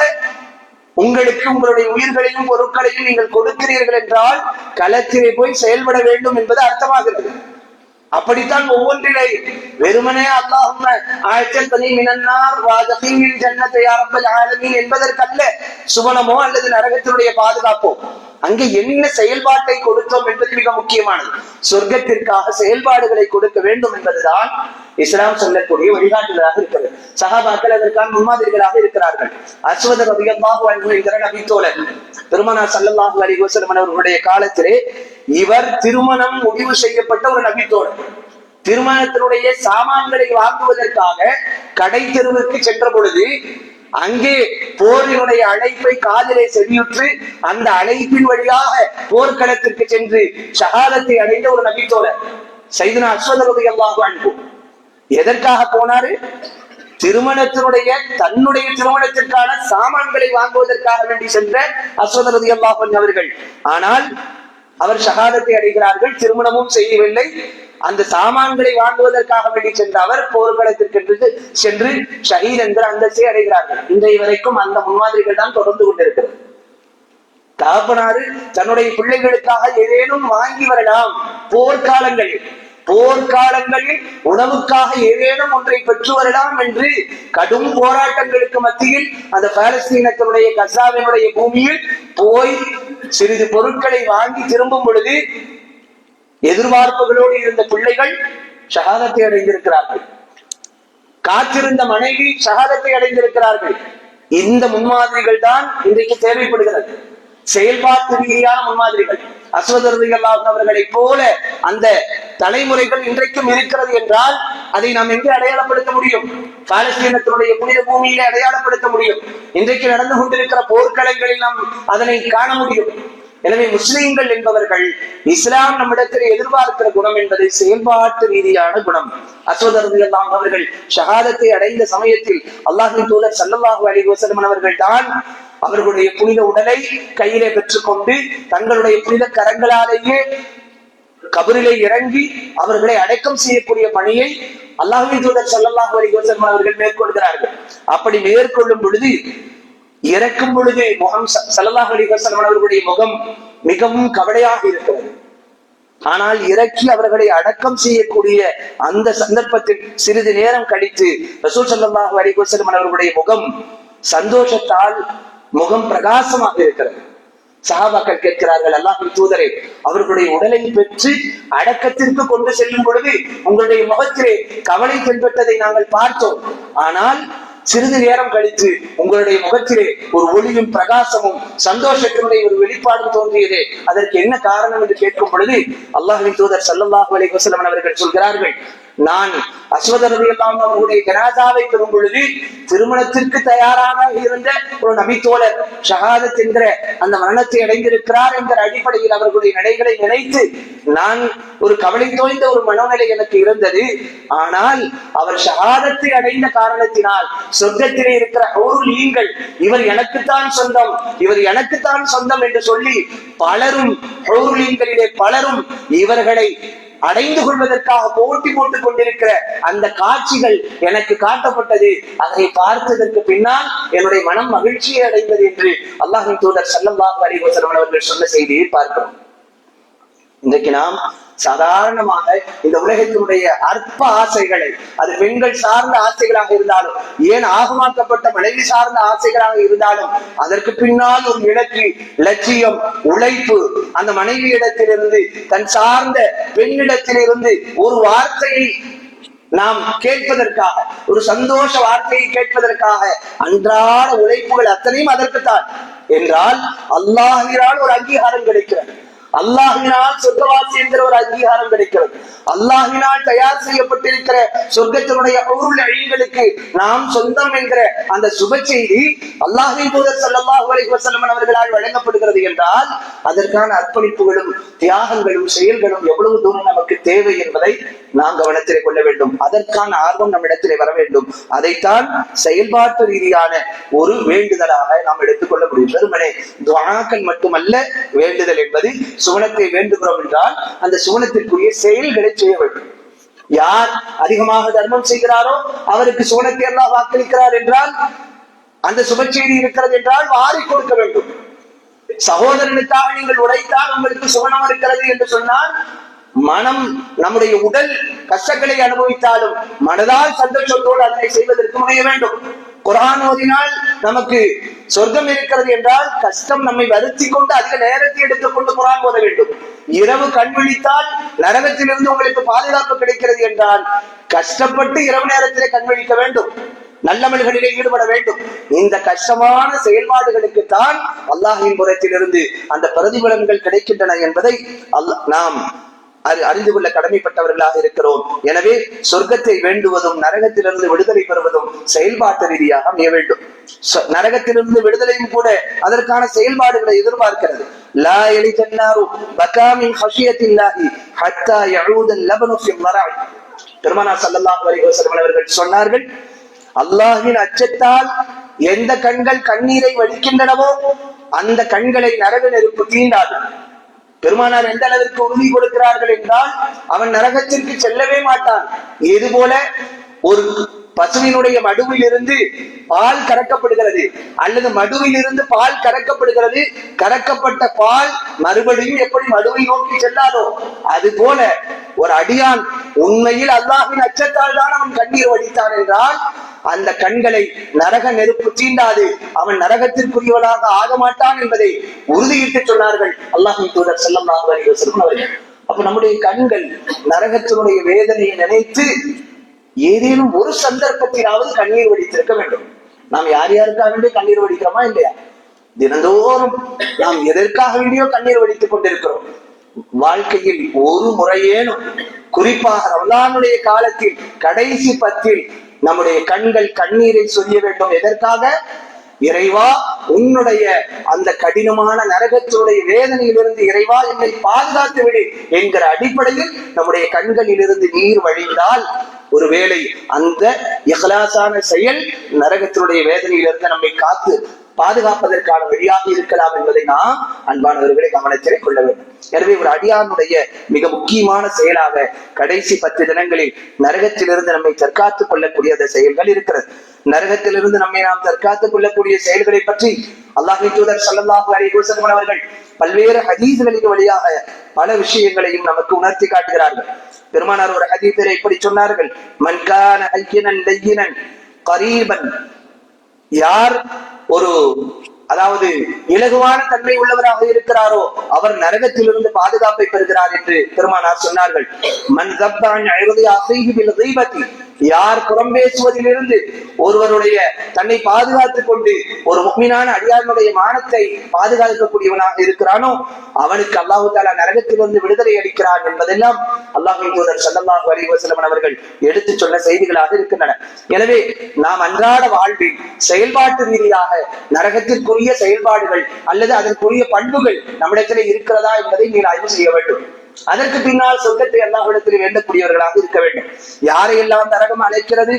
உங்களுக்கு உங்களுடைய உயிர்களையும் பொருட்களையும் நீங்கள் கொடுக்கிறீர்கள் என்றால் களத்திலே போய் செயல்பட வேண்டும் என்பது அர்த்தமாகிறது. அப்படித்தான் ஒவ்வொன்றிலே வெறுமனே அல்லாஹும்ம ஆயத்தனி மினன்னார் வ தகீல் ஜன்னத யா ரப்பல் ஆலமீன் என்பதற்கல்ல சுவனமோ அல்லது நரகத்தினுடைய பாதுகாப்போ. அங்கே என்ன செயல்பாட்டை கொடுத்தோம் என்பது மிக முக்கியமானது. சொர்க்கத்திற்காக செயல்பாடுகளை கொடுக்க வேண்டும் என்பதுதான் இஸ்லாம் சொல்லக்கூடிய வழிகாட்டுதலாக இருக்கிறது. சஹாபாக்கள் அதற்கான முன்மாதிரிகளாக இருக்கிறார்கள். அஸ்வத் ரலியல்லாஹு அன்ஹு என்கிற நபித்தோழர் பெருமானார் ஸல்லல்லாஹு அலைஹி வஸல்லம் அவர்களுடைய காலத்திலே இவர் திருமணம் முடிவு செய்யப்பட்ட ஒரு நபித்தோழர். திருமணத்தினுடைய சாமான்களை வாங்குவதற்காக கடை தெருவுக்கு சென்ற பொழுது அங்கே போரினுடைய அழைப்பை காதிலே செவியுற்று அந்த அழைப்பின் வழியாக போர்க்களத்திற்கு சென்று ஷஹாதத்தை அடைந்த ஒரு நபித்தோழர் சையதுனா அஸ்வத் ரலியல்லாஹு அன்ஹு. எதற்காக போனாரு? தன்னுடைய திருமணத்திற்கான சாமான்களை வாங்குவதற்காக வேண்டி சென்ற அஸ்வத் ரலியல்லாஹு அன்ஹு அவர்கள். ஆனால் அவர் ஷஹாதத்தை அடைகிறார்கள், திருமணமும் செய்யவில்லை. அந்த சாமான்களை வாங்குவதற்காக வேண்டி சென்ற அவர் போர்க்களத்திற்கு சென்று ஷஹீத் என்கிற அந்தஸ்தை அடைகிறார்கள். இன்றைய வரைக்கும் அந்த முன்மாதிரிகள் தான் தொடர்ந்து கொண்டிருக்கிறது. தகப்பனாரு தன்னுடைய பிள்ளைகளுக்காக ஏதேனும் வாங்கி வரலாம். போர்க்காலங்களில் உணவுக்காக ஏதேனும் ஒன்றை பெற்று வரலாம் என்று கடும் போராட்டங்களுக்கு மத்தியில் அந்த பாலஸ்தீனத்தினுடைய கசாவினுடைய பூமியில் போய் சிறிது பொருட்களை வாங்கி திரும்பும் பொழுது எதிர்பார்ப்புகளோடு இருந்த பிள்ளைகள் ஷஹாதத்தை அடைந்திருக்கிறார்கள். காத்திருந்த மனைவி ஷஹாதத்தை அடைந்திருக்கிறார்கள். இந்த முன்மாதிரிகள் தான் இன்றைக்கு தேவைப்படுகிறது. செயல்பாட்டு ரீதியான முன்மாதிரிகள். அஸ்வத் ரலியல்லாஹு அவர்களை போல அந்த தலைமுறைகள் இன்றைக்கும் இருக்கிறது என்றால் அதை நாம் எங்கே அடையாளப்படுத்த முடியும்? பாலஸ்தீனத்தினுடைய புனித பூமியிலே அடையாளப்படுத்த முடியும். இன்றைக்கு நடந்து கொண்டிருக்கிற போர்க்களங்களில் நாம் அதனை காண முடியும். எனவே முஸ்லிம்கள் என்பவர்கள் இஸ்லாம் நம்மிடத்தில் எதிர்பார்க்கிற குணம் என்பது செயல்பாட்டு ரீதியான குணம். அஸ்வத் ரலியல்லாஹு அவர்கள் ஷஹாதத்தை அடைந்த சமயத்தில் அல்லாஹ்வின் தூதர் ஸல்லல்லாஹு அலைஹி வஸல்லம் அவர்கள் தான் அவர்களுடைய புனித உடலை கையிலே பெற்றுக்கொண்டு தங்களுடைய புனித கரங்களாலேயே கபரிலே இறங்கி அவர்களை அடக்கம் செய்யக்கூடிய பணியை அல்லாஹ்வின் தூதர் ஸல்லல்லாஹு அலைஹி வஸல்லம் அவர்கள் மேற்கொள்கிறார்கள். அப்படி மேற்கொள்ளும் பொழுது இறக்கும் பொழுது முகம் ஸல்லல்லாஹு அலைஹி வஸல்லம் அவர்களுடைய முகம் மிகவும் கவலையாக இருக்கிறது. ஆனால் இறக்கி அவர்களை அடக்கம் செய்யக்கூடிய அந்த சந்தர்ப்பத்தில் சிறிது நேரம் கழித்து ரசூல் ஸல்லல்லாஹு அலைஹி வஸல்லம் அவர்களுடைய முகம் சந்தோஷத்தால் முகம் பிரகாசமாக இருக்கிறது. சஹாபாக்கள் கேட்கிறார்கள், அல்லாஹ்வின் தூதரே, அவர்களுடைய உடலை பெற்று அடக்கத்திற்கு கொண்டு செல்லும் பொழுது உங்களுடைய முகத்திலே கவலை தென்பட்டதை நாங்கள் பார்த்தோம். ஆனால் சிறிது நேரம் கழித்து உங்களுடைய முகத்திலே ஒரு ஒளியும் பிரகாசமும் சந்தோஷத்தினுடைய ஒரு வெளிப்பாடும் தோன்றியதே, அதற்கு என்ன காரணம் என்று கேட்கும் பொழுது அல்லாஹ்வின் தூதர் ஸல்லல்லாஹு அலைஹி வஸல்லம் அவர்கள் சொல்கிறார்கள், நான் அஸ்வத் ரலியல்லாஹு அவர்களுடைய ஜனாஸாவை பெறும் பொழுது திருமணத்திற்கு தயாராக இருந்த ஒரு நபித்தோழர் ஷஹாதத் என்கிற அந்த மரணத்தை அடைந்திருக்கிறார் என்ற அடிப்படையில் அவர்களுடைய நடைகளை நினைத்து நான் ஒரு கவலை தோய்ந்த ஒரு மனநிலை எனக்கு இருந்தது. ஆனால் அவர் ஷஹாதத்தை அடைந்த காரணத்தினால் சொர்க்கத்திலே இருக்கிற ஹூருல் ஈன்கள் இவர் எனக்குத்தான் சொந்தம், இவர் எனக்குத்தான் சொந்தம் என்று சொல்லி பலரும் ஹூருல் ஈன்களிலே பலரும் இவர்களை அடைந்து கொள்வதற்காக போட்டி போட்டுக் கொண்டிருக்கிற அந்த காட்சிகள் எனக்கு காட்டப்பட்டது. அதை பார்த்ததற்கு பின்னால் என்னுடைய மனம் மகிழ்ச்சியை அடைந்தது என்று அல்லாஹ்வின் தூதர் ஸல்லல்லாஹு அலைஹி வஸல்லம் அவர்கள் சொன்ன செய்தியை பார்க்கிறோம். இன்றைக்கு நாம் சாதாரணமாக இந்த உலகத்தினுடைய அற்ப ஆசைகளை, அது பெண்கள் சார்ந்த ஆசைகளாக இருந்தாலும், ஏன் ஆகமாக்கப்பட்ட மனைவி சார்ந்த ஆசைகளாக இருந்தாலும், அதற்கு பின்னால் ஒரு இலக்கு, லட்சியம், உழைப்பு, அந்த மனைவி இடத்திலிருந்து தன் சார்ந்த பெண்ணிடத்திலிருந்து ஒரு வார்த்தையை நாம் கேட்பதற்காக, ஒரு சந்தோஷ வார்த்தையை கேட்பதற்காக அன்றாட உழைப்புகள் அத்தனையும் அதற்குத்தான் என்றால் அல்லாஹ்வினால் ஒரு அங்கீகாரம் கிடைக்கிறது. அல்லாஹ்வினால் சொர்க்கவாசி என்கிற ஒரு அங்கீகாரம் கிடைக்கிறது. அல்லாஹ்வினால் தயார் செய்யப்பட்டிருக்கிற சொர்க்கத்தினுடைய ஹூருல் ஈன்களுக்கு நாம் சொந்தம் என்கிற அந்த சுப செய்தி அல்லாஹ்வின் தூதர் ஸல்லல்லாஹு அலைஹி வஸல்லம் அவர்களால் வழங்கப்படுகிறது என்றால் அதற்கான அர்ப்பணிப்புகளும் தியாகங்களும் செயல்களும் எவ்வளவு தூரம் நமக்கு தேவை என்பதை நாம் கவனத்திலே கொள்ள வேண்டும். அதற்கான ஆர்வம் நம்மிடத்திலே வர வேண்டும். அதைத்தான் செயல்பாட்டு ரீதியான ஒரு வேண்டுதலாக நாம் எடுத்துக்கொள்ள முடியும். வெறுமனே துஆக்கள் மட்டுமல்ல வேண்டுதல் என்பது. சுவனத்தை வேண்டுகிறோம் என்றால் அந்த சுவனத்திற்குரிய செயல்களை செய்ய வேண்டும். யார் அதிகமாக தர்மம் செய்கிறாரோ அவருக்கு சுவனத்தை அல்லாஹ் வாக்களிக்கிறார் என்றால், அந்த சுப செய்தி இருக்கிறது என்றால் வாரி கொடுக்க வேண்டும். சகோதரனுக்காக நீங்கள் உழைத்தால் உங்களுக்கு சுவனம் இருக்கிறது என்று சொன்னால், மனம், நம்முடைய உடல் கஷ்டங்களை அனுபவித்தாலும் மனதால் சந்தோஷத்தோடு அதனை செய்வதற்கு முனைய வேண்டும். குர்ஆன் ஓதினால் நமக்கு சொர்க்கம் இருக்கிறது என்றால் கஷ்டம் நம்மை வருத்தி கொண்டு அதிக நேரத்தை எடுத்துக்கொண்டு குர்ஆன் ஓத வேண்டும். இரவு கண் விழித்தால் நரகத்திலிருந்து உங்களுக்கு பாதுகாப்பு கிடைக்கிறது என்றால் கஷ்டப்பட்டு இரவு நேரத்திலே கண் விழிக்க வேண்டும், நல்லமல்களிலே ஈடுபட வேண்டும். இந்த கஷ்டமான செயல்பாடுகளுக்கு தான் அல்லாஹ்வின் புறத்திலிருந்து அந்த பிரதிபலன்கள் கிடைக்கின்றன என்பதை நாம் அறிந்து கொள்ள கடமைப்பட்டவர்களாக இருக்கிறோம். எனவே சொர்க்கத்தை வேண்டுவதும் நரகத்திலிருந்து விடுதலை பெறுவதும் செயல்பாட்டு ரீதியாக அமைய வேண்டும். நரகத்திலிருந்து விடுதலையும் கூட அதற்கான செயல்பாடுகளை எதிர்பார்க்கிறது. லா யலிஜன்னாரு பகா மின் ஹஷியத்தில்லாஹி ஹத்தா யஊத லபனு ஃபில் மரஅ. பெருமானார் ஸல்லல்லாஹு அலைஹி வஸல்லம் அவர்கள் சொன்னார்கள், அல்லாஹ்வின் அச்சத்தால் எந்த கண்கள் கண்ணீரை வடிக்கின்றனவோ அந்த கண்களை நரக நெருப்பு தீண்டாது. பெருமானார் எந்த அளவிற்கு உறுதி கொடுக்கிறார்கள் என்றால், அவன் நரகத்திற்கு செல்லவே மாட்டான். இது போல ஒரு பசுவினுடைய மடுவில் இருந்து பால் கறக்கப்படுகிறது, அல்லது மடுவில் இருந்து பால் கறக்கப்படுகிறது. கறக்கப்பட்ட பால் மறுபடியும் எப்படி மடுவை நோக்கி செல்லாதோ அது போல ஒரு அடியான் உண்மையில் அல்லாஹ்வின் அச்சத்தால் தான் அவன் கண்ணீர் வடித்தான் என்றால் அந்த கண்களை நரக நெருப்பு தீண்டாது, அவன் நரகத்திற்குரியவனாக ஆக மாட்டான் என்பதை உறுதியிட்டு சொன்னார்கள் அல்லாஹ்வின் தூதர் ஸல்லல்லாஹு அலைஹி வஸல்லம் அவர்கள். அப்ப நம்முடைய கண்கள் நரகத்தினுடைய வேதனையை நினைத்து ஏதேனும் ஒரு சந்தர்ப்பத்திலாவது கண்ணீர் வடித்திருக்க வேண்டும். நாம் யார் யாருக்காக வேண்டிய கண்ணீர் வடிக்கிறோமா இல்லையா? தினந்தோறும் நாம் எதற்காக வேண்டியோ கண்ணீர் வடித்துக் கொண்டிருக்கிறோம். வாழ்க்கையில் ஒரு முறையேனும், குறிப்பாக ரமலானுடைய காலத்தில் கடைசி 10 நம்முடைய கண்கள் கண்ணீரை சொரிய வேண்டும். எதற்காக? இறைவா, உன்னுடைய அந்த கடினமான நரகத்தினுடைய வேதனையிலிருந்து இறைவா என்னை பாதுகாத்து விடு என்கிற அடிப்படையில் நம்முடைய கண்களில் இருந்து நீர் வழிந்தால் ஒருவேளை அந்த இஹ்லாஸான செயல் நரகத்தினுடைய வேதனையிலிருந்து நம்மை காத்து பாதுகாப்பதற்கான வழியாக இருக்கலாம் என்பதை நாம் அன்பானவர்களை கவனத்திலே கொள்ள வேண்டும். எனவே ஒரு அடியானுடைய மிக முக்கியமான செயலாக கடைசி 10 தினங்களில் நரகத்திலிருந்து நம்மை தற்காத்துக் கொள்ளக்கூடிய அந்த செயல்கள் இருக்கிறது. நரகத்திலிருந்து நம்மை நாம் தற்காத்துக் கொள்ளக்கூடிய செயல்களை பற்றி அல்லாஹ்வின் தூதர் ஸல்லல்லாஹு அலைஹி வஸல்லம் அவர்கள் பல்வேறு ஹதீஸ்களின் வழியாக பல விஷயங்களையும் நமக்கு உணர்த்தி காட்டுகிறார்கள். பெருமானார் ஒரு ஹதீஸிலே இப்படி சொன்னார்கள், மன் கான ஹய்யினன் லய்யினன் கரீபன், யார் ஒரு அதாவது இலகுவான தன்மை உள்ளவராக இருக்கிறாரோ அவர் நரகத்திலிருந்து பாதுகாப்பை பெறுகிறார் என்று பெருமானார் சொன்னார்கள். மன் தப்பான் இறுதி அசைஹி பில் கீபத்தி, யார் புறம் பேசுவதிலிருந்து ஒருவருடைய தன்னை பாதுகாத்துக் கொண்டு ஒரு முஃமினான அடியானுடைய மானத்தை பாதுகாக்கக்கூடியவனாக இருக்கிறானோ அவனுக்கு அல்லாஹு தஆலா நரகத்திலிருந்து விடுதலை அளிக்கிறான் என்பதெல்லாம் அல்லாஹ்வின் தூதர் ஸல்லல்லாஹு அலைஹி வஸல்லம் அவர்கள் எடுத்து சொன்ன செய்திகளாக இருக்கின்றன. எனவே நாம் அன்றாட வாழ்வில் செயல்பாட்டு ரீதியாக நரகத்திற்குரிய செயல்பாடுகள் அல்லது அதற்குரிய பண்புகள் நம்மிடத்திலே இருக்கிறதா என்பதை நீங்கள் ஆய்வு செய்ய வேண்டும். அதற்கு பின்னால் சொர்க்கத்தை அல்லாஹ்விடத்தில் வேண்டக்கூடியவர்களாக இருக்க வேண்டும். யாரையெல்லாம் நரகம் அழைக்கிறது?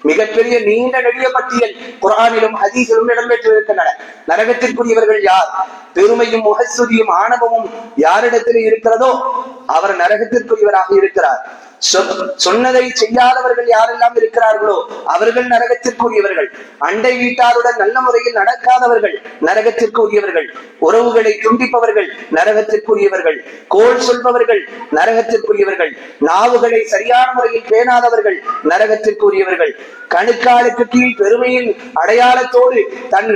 மிகப்பெரிய நீண்ட நெடிய பட்டியல் குர்ஆனிலும் ஹதீஸிலும் இடம்பெற்றிருக்கின்றன. நரகத்திற்குரியவர்கள் யார்? பெருமையும் முகஸ்துதியும் ஆணவமும் யாரிடத்தில் இருக்கிறதோ அவர் நரகத்திற்குரியவராக இருக்கிறார். சொன்னதை செய்யாதவர்கள் யாரெல்லாம் இருக்கிறார்களோ அவர்கள் நரகத்திற்குரியவர்கள். அண்டை வீட்டாருடன் நல்ல முறையில் நடக்காதவர்கள் நரகத்திற்குரியவர்கள். உறவுகளை துண்டிப்பவர்கள் நரகத்திற்குரியவர்கள். கோள் சொல்பவர்கள் நரகத்திற்குரியவர்கள். நாவுகளை சரியான முறையில் பேணாதவர்கள் நரகத்திற்குரியவர்கள். கணுக்காலுக்கு கீழ் பெருமையின் அடையாளத்தோடு தன்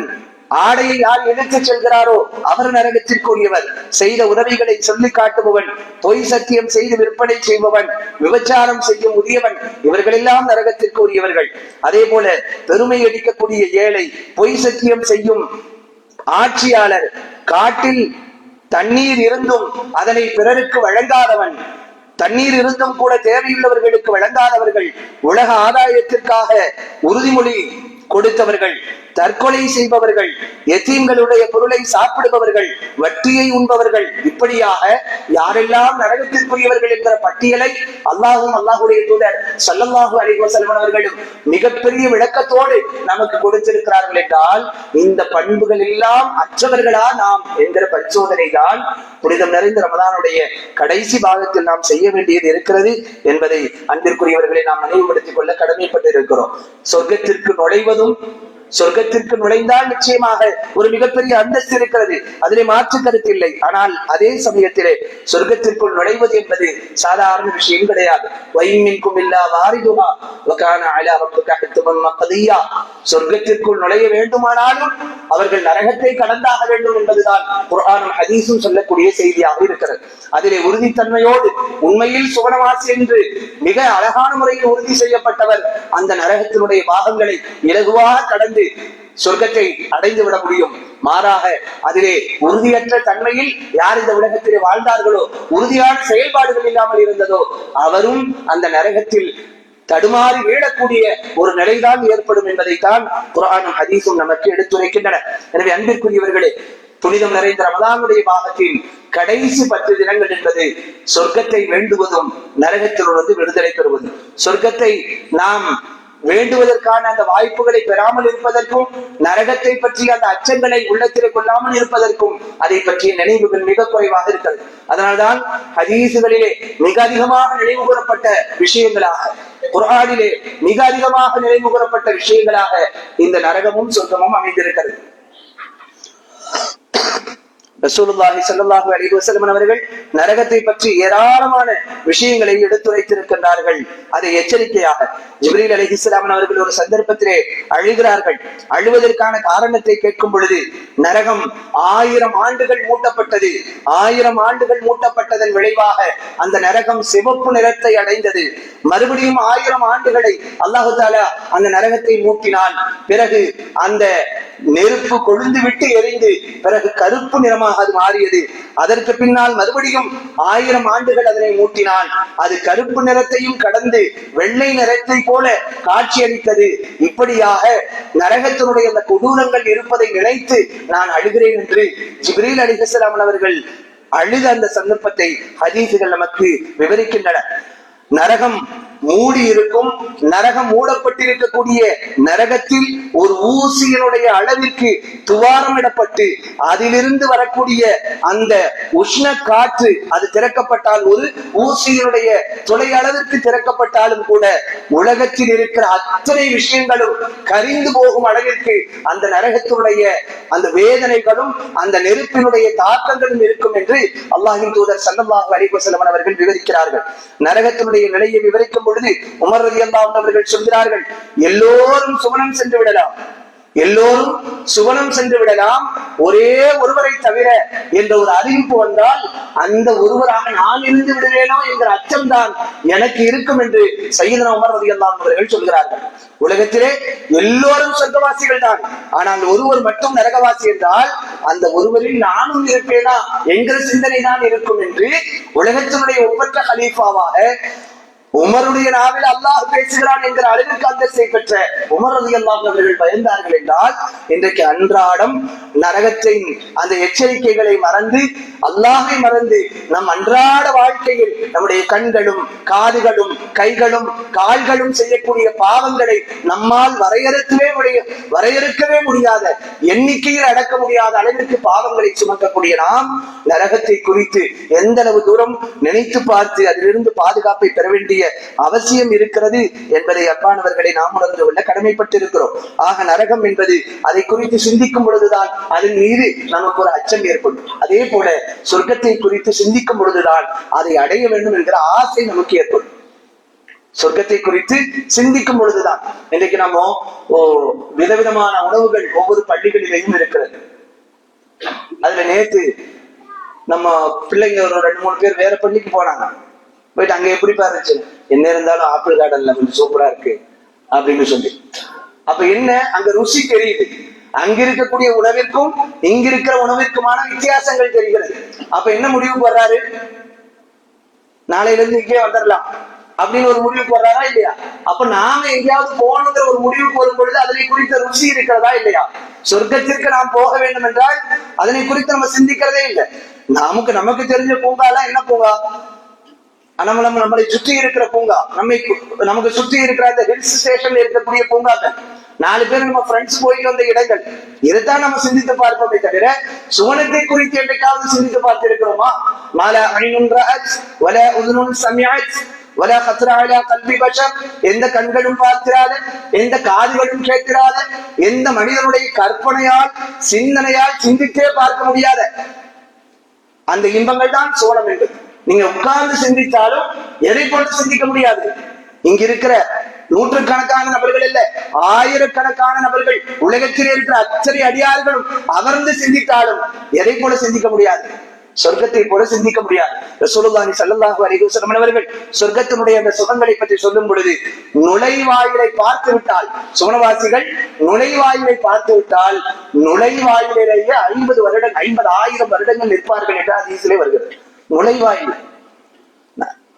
ஆடையை யார் எடுத்துச் செல்கிறாரோ அவர் நரகத்திற்குரியவர். செய்த உதவிகளை சொல்லி காட்டுபவன், பொய் சத்தியம் செய்து விற்பனை செய்பவன், விபச்சாரம் செய்யும் முதியவன், இவர்களெல்லாம் நரகத்திற்குரியவர்கள். அதே போல பெருமை அடிக்கக்கூடிய ஏழை, பொய் சத்தியம் செய்யும் ஆட்சியாளர், காட்டில் தண்ணீர் இருந்தும் அதனை பிறருக்கு வழங்காதவன், தண்ணீர் இருந்தும் கூட தேவையுள்ளவர்களுக்கு வழங்காதவர்கள், உலக ஆதாயத்திற்காக உறுதிமொழி கொடுத்தவர்கள், தற்கொலை செய்பவர்கள், யத்தீம்களுடைய பொருளை சாப்பிடுபவர்கள், வட்டியை உண்பவர்கள், இப்படியாக யாரெல்லாம் நரகத்திற்குரியவர்கள் என்கிற பட்டியலை அல்லாஹும் அல்லாஹுடைய தூதர் ஸல்லல்லாஹு அலைஹி வஸல்லம் அவர்களும் மிகப்பெரிய விளக்கத்தோடு நமக்கு கொடுத்திருக்கிறார்கள் என்றால் இந்த பண்புகள் எல்லாம் அற்றவர்களா நாம் என்கிற பரிசோதனை தான் புனிதம் நிறைந்த ரமதானுடைய கடைசி பாகத்தில் நாம் செய்ய வேண்டியது இருக்கிறது என்பதை அன்பிற்குரியவர்களை நாம் நினைவுபடுத்திக் கொள்ள கடமைப்பட்டு இருக்கிறோம். சொர்க்கத்திற்கு நுழைவதும், சொர்க்கத்திற்கு நுழைந்தால் நிச்சயமாக ஒரு மிகப்பெரிய அந்தஸ்து இருக்கிறது, அதிலே மாற்று கருத்து இல்லை. ஆனால் அதே சமயத்திலே சொர்க்கத்திற்குள் நுழைவது என்பது சாதாரண விஷயம் கிடையாது. சொர்க்கத்திற்குள் நுழைய வேண்டுமானாலும் அவர்கள் நரகத்தை கடந்தாக வேண்டும் என்பதுதான் குர்ஆனும் ஹதீஸும் சொல்லக்கூடிய செய்தியாக இருக்கிறது. அதிலே உறுதித்தன்மையோடு உண்மையில் சுவனவாசி என்று மிக அழகான முறையில் உறுதி செய்யப்பட்டவர் அந்த நரகத்தினுடைய பாகங்களை இலகுவாக கடந்து சொர்க்கத்தை அடைந்து விட முடியும். மாறாக அதிலே உறுதியற்ற தன்மையில் யார் இந்த உலகத்திலே வாழ்ந்தார்களோ, உறுதியான செயல்பாடுகள் இல்லாமல் இருந்ததோ அவரும் அந்த நரகத்தில் தடுமாறி வீழக்கூடிய ஒரு நிலைதான் ஏற்படும் என்பதைத்தான் குர்ஆனும் ஹதீஸும் நமக்கு எடுத்துரைக்கின்றன. எனவே அன்பிற்குரியவர்களே, புனிதம் நிறைந்த ரமலானுடைய பாகத்தின் கடைசி 10 தினங்கள் என்பது சொர்க்கத்தை வேண்டுவதும் நரகத்திலிருந்து விடுதலை பெறுவதும். சொர்க்கத்தை நாம் வேண்டுவதற்கான அந்த வாய்ப்புகளை பெறாமல் இருப்பதற்கும், நரகத்தை பற்றிய அந்த அச்சங்களை உள்ளத்திலே கொள்ளாமல் இருப்பதற்கும் அதை பற்றிய நினைவுகள் மிக குறைவாக இருக்கிறது. அதனால்தான் ஹதீசுகளிலே மிக அதிகமாக நினைவு கூறப்பட்ட விஷயங்களாக குர்ஆனிலே மிக அதிகமாக நினைவு கூறப்பட்ட விஷயங்களாக இந்த நரகமும் சொர்க்கமும் அமைந்திருக்கிறது. ரசூலுல்லாஹி ஸல்லல்லாஹு அலைஹி வஸல்லம் அவர்கள் நரகத்தை பற்றி ஏராளமான விஷயங்களை எடுத்துரைத்திருக்கின்றார்கள். அதை எச்சரிக்கையாக ஜிப்ரீல் அலைஹிஸ்ஸலாம் அவர்கள் ஒரு சந்தர்ப்பத்திலே அழுகிறார்கள். அழுவதற்கான காரணத்தை கேட்கும் பொழுது நரகம் 1000 ஆண்டுகள் மூட்டப்பட்டது. 1000 ஆண்டுகள் மூட்டப்பட்டதன் விளைவாக அந்த நரகம் சிவப்பு நிறத்தை அடைந்தது. மறுபடியும் 1000 ஆண்டுகளை அல்லாஹு தஆலா அந்த நரகத்தை மூட்டினான். பிறகு அந்த நெருப்பு கொழுந்து விட்டு எரிந்து பிறகு கருப்பு நிறமாக அது மாறியது. அதற்கு பின்னால் மறுபடியும் 1000 ஆண்டுகள் அதனை மூட்டினான். அது கருப்பு நிறத்தையும் கடந்து வெள்ளை நிறத்தை போல காட்சியளித்தது. இப்படியாக நரகத்தினுடைய அந்த கொடூரங்கள் இருப்பதை நினைத்து நான் அழுகிறேன் என்று ஜிப்ரீல் அலைஹிஸ்ஸலாம் அவர்கள் அழுத அந்த சந்தர்ப்பத்தை ஹதீசுகள் நமக்கு விவரிக்கின்றன. நரகம் மூடி இருக்கும். நரகம் மூடப்பட்டிருக்கக்கூடிய நரகத்தில் ஒரு ஊசியினுடைய அளவிற்கு துவாரமிடப்பட்டு அதிலிருந்து வரக்கூடிய அந்த உஷ்ண காற்று அது திறக்கப்பட்டால், ஒரு ஊசியினுடைய துளை அளவிற்கு திறக்கப்பட்டாலும் கூட உலகத்தில் இருக்கிற அத்தனை விஷயங்களும் கரிந்து போகும் அளவிற்கு அந்த நரகத்தினுடைய அந்த வேதனைகளும் அந்த நெருப்பினுடைய தாக்கங்களும் இருக்கும் என்று அல்லாஹ்வின் தூதர் ஸல்லல்லாஹு அலைஹி வஸல்லம் அவர்கள் விவரிக்கிறார்கள். நரகத்தினுடைய நிலையை விவரிக்கும் பொழுது உமர் ரலியல்லாஹு அன்ஹு அவர்கள் சொல்கிறார்கள், எல்லோரும் சுவனம் சென்று விடலாம், எல்லோரும் சுவனம் சென்று விடலாம், ஒரே ஒருவரை தவிர என்ற ஒரு அறிவிப்பு வந்தால் அந்த ஒருவராக நான் இருந்து விடுவேனோ என்கிற அச்சம்தான் எனக்கு இருக்கும் என்று சய்யிதுனா உமர் ரலியல்லாஹு அன்ஹு அவர்கள் சொல்கிறார்கள். உலகத்திலே எல்லோரும் சொர்க்கவாசிகள் தான், ஆனால் ஒருவர் மட்டும் நரகவாசி என்றால் அந்த ஒருவரில் நானும் இருப்பேனா என்கிற சிந்தனை தான் இருக்கும் என்று உலகத்தினுடைய ஒப்பற்ற கலீஃபாவாக உமருடைய நாவில் அல்லாஹ் பேசுகிறான் என்கிற அளவிற்கு அந்தஸ்தை பெற்ற உமர் ரலியல்லாஹு அன்ஹு அவர்கள் பயந்தார்கள் என்றால், இன்றைக்கு அன்றாடம் நரகத்தின் அந்த எச்சரிக்கைகளை மறந்து அல்லாஹை மறந்து நம் அன்றாட வாழ்க்கையில் நம்முடைய கண்களும் காதுகளும் கைகளும் கால்களும் செய்யக்கூடிய பாவங்களை நம்மால் வரையறுக்கவே முடியாத எண்ணிக்கையில் அடக்க முடியாத அளவிற்கு பாவங்களை சுமக்கக்கூடிய நாம் நரகத்தை குறித்து எந்த அளவு தூரம் நினைத்து பார்த்து அதிலிருந்து பாதுகாப்பை பெற வேண்டிய அவசியம் இருக்கிறது என்பதை அன்பானவர்களை நாம் உணர்ந்து கொள்ள கடமைப்பட்டிருக்கிறோம். ஆக நரகம் என்பது அதை குறித்து சிந்திக்கும் பொழுதுதான் அதன் மீது நமக்கு ஒரு அச்சம் ஏற்படும். அதே போல சொர்க்கத்தை குறித்து சிந்திக்கும் பொழுதுதான் அதை அடைய வேண்டும் என்கிற ஆசை நமக்கு ஏற்படும். சொர்க்கத்தை குறித்து சிந்திக்கும் பொழுதுதான் இன்றைக்கு நம்ம விதவிதமான உணவுகள் ஒவ்வொரு பள்ளிகளிலேயும் இருக்கிறது. அதுல நேத்து நம்ம பிள்ளைங்க ஒரு 2-3 பேர் வேற பள்ளிக்கு போனாங்க. போயிட்டு அங்க எப்படி பாருச்சு, என்ன இருந்தாலும் ஆப்பிள் கார்டன்ல கொஞ்சம் சூப்பரா இருக்கு அப்படின்னு சொல்லி. அப்ப என்ன, அங்க ருசி தெரியுது. அங்க இருக்கக்கூடிய உணவிற்கும் இங்க இருக்கிற உணவிற்குமான வித்தியாசங்கள் தெரிகிறது. அப்ப என்ன முடிவுக்கு வர்றாரு, நாளையில இருந்து இங்கே வந்துடலாம் அப்படின்னு ஒரு முடிவுக்கு வர்றாரா இல்லையா? அப்ப நாம எங்கேயாவது போகணுங்கிற ஒரு முடிவுக்கு வரும் பொழுது அதனை குறித்த ருசி இருக்கிறதா இல்லையா? சொர்க்கத்திற்கு நாம் போக வேண்டும் என்றால் அதனை குறித்து நம்ம சிந்திக்கிறதே இல்லை. நமக்கு தெரிஞ்ச பூங்கா எல்லாம் என்ன பூங்கா, நம்மளை சுற்றி இருக்கிற பூங்கா, நமக்கு சுற்றி இருக்கிற அந்த ஹில்ஸ் ஸ்டேஷன்ல இருக்கக்கூடிய பூங்காக்கள், 4 பேர் நம்ம ஃப்ரெண்ட்ஸ் போயிட்டு வந்த இடங்கள், இதைத்தான் நம்ம சிந்தித்து பார்ப்போமே தவிர சுவனத்தை குறித்து என்றைக்காவது சிந்தித்து பார்த்து இருக்கிறோமா? மாலா ஐனுன் ரஅத் வலா உதுனுன் சமிஅத் வலா கத்ர அலா கல்பி பஷர், எந்த கண்களும் பார்த்திராத, எந்த காதுகளும் கேட்கிறாத, எந்த மனிதனுடைய கற்பனையால் சிந்தனையால் சிந்தித்தே பார்க்க முடியாத அந்த இன்பங்கள் தான் சுவனம் என்பது. நீங்க உட்கார்ந்து சிந்தித்தாலும் எதை போல சிந்திக்க முடியாது. இங்க இருக்கிற நூற்றுக்கணக்கான நபர்கள் இல்ல, ஆயிரக்கணக்கான நபர்கள், உலகத்திலே இருக்கிற அத்தனை அடியார்களும் அமர்ந்து சிந்தித்தாலும் எதை போல சிந்திக்க முடியாது, சொர்க்கத்தை போல சிந்திக்க முடியாது. ரசூலுல்லாஹி ஸல்லல்லாஹு அலைஹி வஸல்லம் அவர்கள் சொர்க்கத்தினுடைய அந்த சுகங்களை பற்றி சொல்லும் பொழுது, நுழைவாயிலை பார்த்து விட்டால், சுவனவாசிகள் நுழைவாயிலை பார்த்து விட்டால் நுழைவாயிலேயே 50,000 வருடங்கள் நிற்பார்கள் என்று ஹதீஸிலே வருகிறது.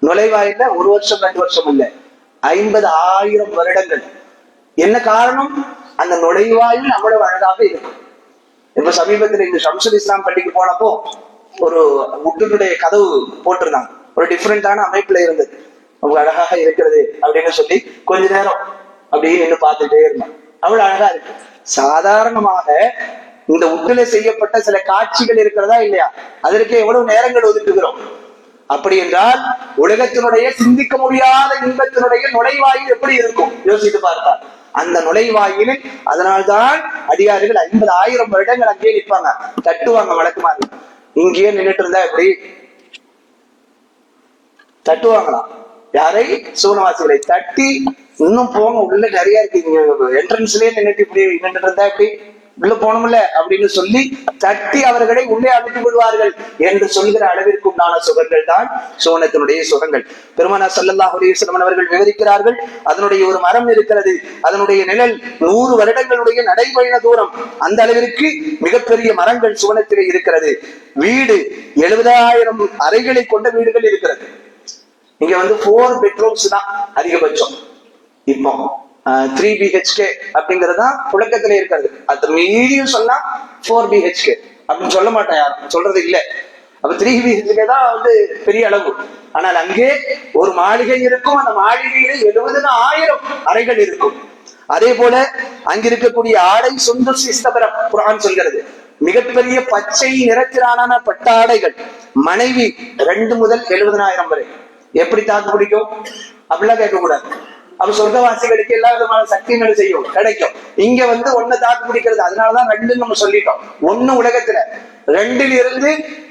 நுழைவாயில 1 வருஷம் 2 வருஷம் இல்ல, 50,000 வருடங்கள். என்ன காரணம்? அந்த நுழைவாயில் அவ்வளவு அழகாக இருக்கும். இப்ப சமீபத்தில் இந்த ஷம்சுல் இஸ்லாம் பள்ளிக்கு போனப்போ ஒரு உட்டுடைய கதவு போட்டிருந்தாங்க, ஒரு டிஃபரெண்டான அமைப்புல இருந்தது. அவங்க அழகாக இருக்கிறது அப்படின்னு சொல்லி கொஞ்ச நேரம் அப்படியே நின்று பார்த்துட்டே இருந்தான். அவ்வளவு அழகா இருக்கு. சாதாரணமாக இந்த உட்டுல செய்யப்பட்ட சில காட்சிகள் இருக்கிறதா இல்லையா, அதற்கு எவ்வளவு நேரங்கள் ஒதுக்குகிறோம். அப்படி என்றால் உலகத்தினுடைய சிந்திக்க முடியாத இன்பத்தினுடைய நுழைவாயில் எப்படி இருக்கும் யோசித்து பார்த்தார். அந்த நுழைவாயிலில் அதனால்தான் அடியார்கள் 50,000 வருடங்கள் அங்கேயே நிற்பாங்க, தட்டுவாங்க வழக்கமாக. இங்கேயே நின்றுட்டு இருந்தா எப்படி தட்டுவாங்களாம்? யாரை? சூனவாசிகளை தட்டி இன்னும் போங்க, உள்ள நிறைய இருக்கு, என்ட்ரன்ஸ்லயே நின்றுட்டு இப்படி நின்றுட்டு இருந்தா எப்படி உள்ள போனோம்ல அப்படின்னு சொல்லி தட்டி அவர்களை உள்ளே அனுப்பி விடுவார்கள் என்று சொல்கிற அளவிற்கு உண்டான சுகங்கள் தான் சோனத்தினுடைய சுகங்கள். பெருமானார் ஸல்லல்லாஹு அலைஹி வஸல்லம் அவர்கள் விவரிக்கிறார்கள், அதனுடைய ஒரு மரம் இருக்கிறது, அதனுடைய நிழல் 100 வருடங்களுடைய நடைபயண தூரம், அந்த அளவிற்கு மிகப்பெரிய மரங்கள் சோனத்திலே இருக்கிறது. வீடு 70,000 அறைகளை கொண்ட வீடுகள் இருக்கிறது. இங்க 4 பெட்ரூம்ஸ் தான் அதிகபட்சம். இப்போ 3 BHK அப்படிங்கறதுதான் புழக்கத்துல இருக்கிறது. அது மீறியும் சொன்னா 4 BHK அப்படின்னு சொல்ல மாட்டேன், யாரும் சொல்றது இல்லை. அப்ப 3 BHK தான் பெரிய அளவு. ஆனால் அங்கே ஒரு மாளிகை இருக்கும், அந்த மாளிகையில 70,000 அறைகள் இருக்கும். அதே போல அங்கிருக்கக்கூடிய ஆடை சுந்தர் இஸ்தபரம் குர்ஆன் சொல்கிறது, மிகப்பெரிய பச்சை நிறத்திலான பட்டாடைகள். மனைவி 2 முதல் 70,000 வரை. எப்படி தாக்கு பிடிக்கும் அப்படிலாம் கேட்கக்கூடாது. அப்ப சொர்க்கவாசிகளுக்கு எல்லா விதமான சக்திகளும் செய்யும் கிடைக்கும். இங்க ஒண்ணு தாக்கு பிடிக்கிறது, அதனாலதான் 2 நம்ம சொல்லிட்டோம். 1 உலகத்துல, 2 இருந்து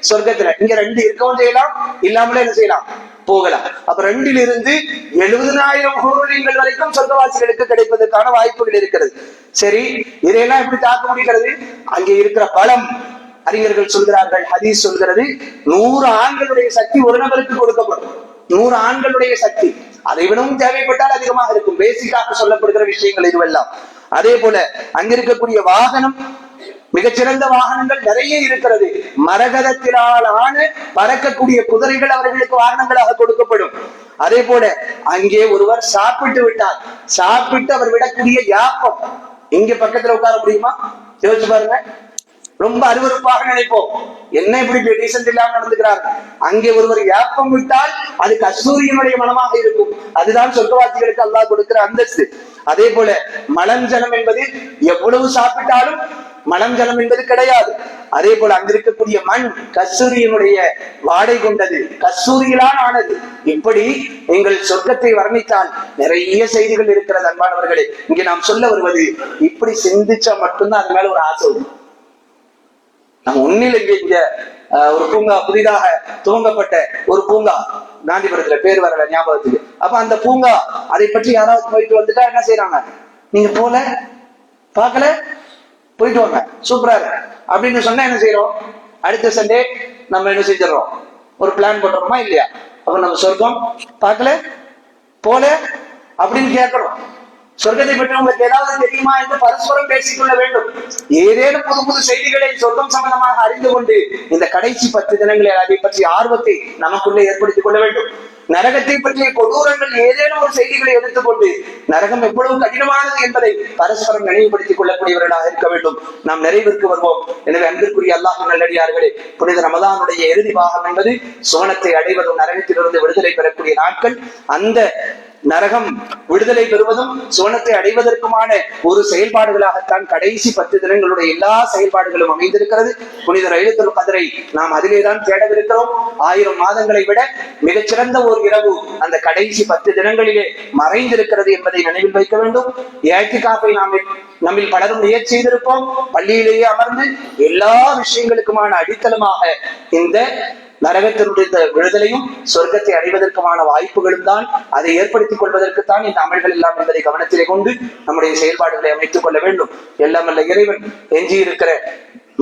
சொர்க்கத்துல. இங்க 2 இருக்கவும் செய்யலாம், இல்லாமலே என்ன செய்யலாம், போகலாம். அப்ப 2 இருந்து 70,000 ஹூர்லிங்கள் வரைக்கும் சொர்க்கவாசிகளுக்கு கிடைப்பதற்கான வாய்ப்புகள் இருக்கிறது. சரி, இதையெல்லாம் எப்படி தாக்கு பிடிக்கிறது? அங்கே இருக்கிற பலம். அறிஞர்கள் சொல்கிறார்கள், ஹதீஸ் சொல்கிறது, 100 ஆண்களுடைய சக்தி ஒரு நபருக்கு கொடுக்கப்படும். 100 ஆண்களுடைய சக்தி, அதை விடவும் தேவைப்பட்டால் அதிகமாக இருக்கும். பேசிக்காக சொல்லப்படுகிற விஷயங்கள் இதுவெல்லாம். அதே போல அங்கிருக்கக்கூடிய வாகனம், மிகச்சிறந்த வாகனங்கள் நிறைய இருக்கிறது. மரகதத்தினால் ஆன பறக்கக்கூடிய குதிரைகள் அவர்களுக்கு வாகனங்களாக கொடுக்கப்படும். அதே போல அங்கே ஒருவர் சாப்பிட்டு விட்டார், சாப்பிட்டு அவர் விடக்கூடிய யாப்பம் இங்க பக்கத்துல உட்கார முடியுமா? யோசிச்சு பாருங்க. ரொம்ப அருவருப்பாக நினைப்போம், என்ன இப்படி டீசன்ட் இல்லாம நடந்துக்கிறார்கள். அங்கே ஒருவர் யாப்பம் விட்டால் அது கஸ்தூரியினுடைய மனமாக இருக்கும். அதுதான் சொர்க்கவாசிகளுக்கு அல்லாஹ் கொடுக்கிற அந்தஸ்து. அதே போல மலஞ்சலம் என்பது எவ்வளவு சாப்பிட்டாலும் மலஞ்சலம் என்பது கிடையாது. அதே போல அங்கிருக்கக்கூடிய மண் கஸ்தூரியினுடைய வாடை கொண்டது, கஸ்தூரியிலான் ஆனது. இப்படி நீங்கள் சொர்க்கத்தை வர்ணித்தால் நிறைய செய்திகள் இருக்கிறது. அன்பானவர்களே, இங்கே நாம் சொல்ல வருவது, இப்படி சிந்திச்சா மட்டும்தான் அது மேல ஒரு ஆசை வரும். நம்ம ஒன்னில் இங்க ஒரு பூங்கா புதிதாக துவங்கப்பட்ட ஒரு பூங்கா காந்திபுரத்துல, பேர் வரல ஞாபகத்துக்கு. அப்ப அந்த பூங்கா, அதை பற்றி யாராவது போயிட்டு வந்துட்டா என்ன செய்யறாங்க, நீங்க போல பார்க்கல போயிட்டு வாங்க சூப்பரா இருக்கு அப்படின்னு சொன்னா என்ன செய்யறோம், அடுத்த சண்டே நம்ம என்ன செஞ்சிடறோம், ஒரு பிளான் போட்டுறோமா இல்லையா? அப்ப நம்ம சொர்க்கம் பார்க்கல போல அப்படின்னு கேட்கறோம். சொர்க்கத்தை பற்றி உங்களுக்கு ஏதாவது தெரியுமா என்று பரஸ்பரம் பேசிக்கொள்ள வேண்டும். ஏதேனும் புது புது செய்திகளை சொர்க்கம் சம்பந்தமாக அறிந்து கொண்டு இந்த கடைசி 10 தினங்களில் அதை பற்றி ஆர்வத்தை நமக்குள்ளே ஏற்படுத்திக் கொள்ள வேண்டும். நரகத்தை பற்றிய கொடூரங்கள் ஏதேனும் ஒரு செய்திகளை எடுத்துக்கொண்டு நரகம் எவ்வளவு கடினமானது என்பதை பரஸ்பரம் நினைவுபடுத்திக் கொள்ளக்கூடியவர்களாக இருக்க வேண்டும். நாம் நிறைவிற்கு வருவோம். எனவே அன்பிற்குரிய அல்லாஹ் நல்லடியார்களே, புனித ரமதானுடைய இறுதி பாகம் என்பது சுவனத்தை அடைவதும் நரகத்திலிருந்து விடுதலை பெறக்கூடிய நாட்கள். அந்த நரகம் விடுதலை பெறுவதும் சுவனத்தை அடைவதற்குமான ஒரு செயல்பாடுகளாகத்தான் கடைசி 10 தினங்களுடைய எல்லா செயல்பாடுகளும் அமைந்திருக்கிறது. புனித லைலத்துல் கத்ரை நாம் அதிலேதான் தேடவிருக்கிறோம். 1000 மாதங்களை விட மிகச்சிறந்த ஒரு இரவு அந்த கடைசி 10 தினங்களிலே மறைந்திருக்கிறது என்பதை நினைவில் வைக்க வேண்டும். இஅ்திகாஃபை நம்மில் பலரும் முயற்சி செய்திருப்போம். பள்ளியிலேயே அமர்ந்து எல்லா விஷயங்களுக்குமான அடித்தளமாக இந்த நரகத்தினுடைய விடுதலையும் சொர்க்கத்தை அடைவதற்குமான வாய்ப்புகளும் தான், அதை ஏற்படுத்திக் கொள்வதற்குத்தான் இந்த அமல்கள் எல்லாம் என்பதை கவனத்திலே கொண்டு நம்முடைய செயல்பாடுகளை அமைத்துக் கொள்ள வேண்டும். எல்லாம் அல்ல இறைவன் எஞ்சியிருக்கிற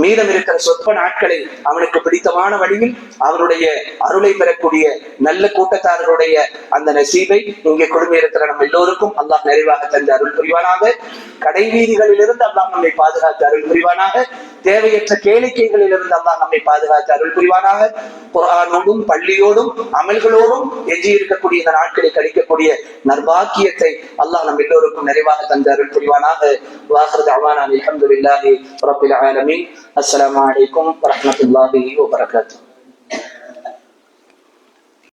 மீதம் இருக்கிற சொற்ப நாட்களை அவனுக்கு பிடித்தமான வழியில் அவருடைய அருளை பெறக்கூடிய நல்ல கூட்டத்தாரருடைய அந்த நசீபை இங்கே கொடுமை இருக்கிற நம்ம எல்லோருக்கும் அல்லாஹ் நிறைவாக தந்து அருள் புரிவானாக. கடைவீதிகளில் இருந்து அல்லாஹ் நம்மை பாதுகாத்து அருள் புரிவானாக. தேவையற்ற கேளிக்கைகளில் இருந்து அல்லாஹ் நம்மை பாதுகாத்து அருள் புரிவானாக. குர்ஆனோடும் பள்ளியோடும் அமல்களோடும் எஞ்சி இருக்கக்கூடிய இந்த நாட்களை கழிக்கக்கூடிய நற்பாக்கியத்தை அல்லாஹ் நம்ம எல்லோருக்கும் நிறைவாக தந்து அருள் புரிவானாக. வாஹிரு தஅவானா அல்ஹம்துலில்லாஹி ரப்பில் ஆலமீன். அஸ்ஸலாமு அலைக்கும் வரஹ்மத்துல்லாஹி வபரகாத்துஹு.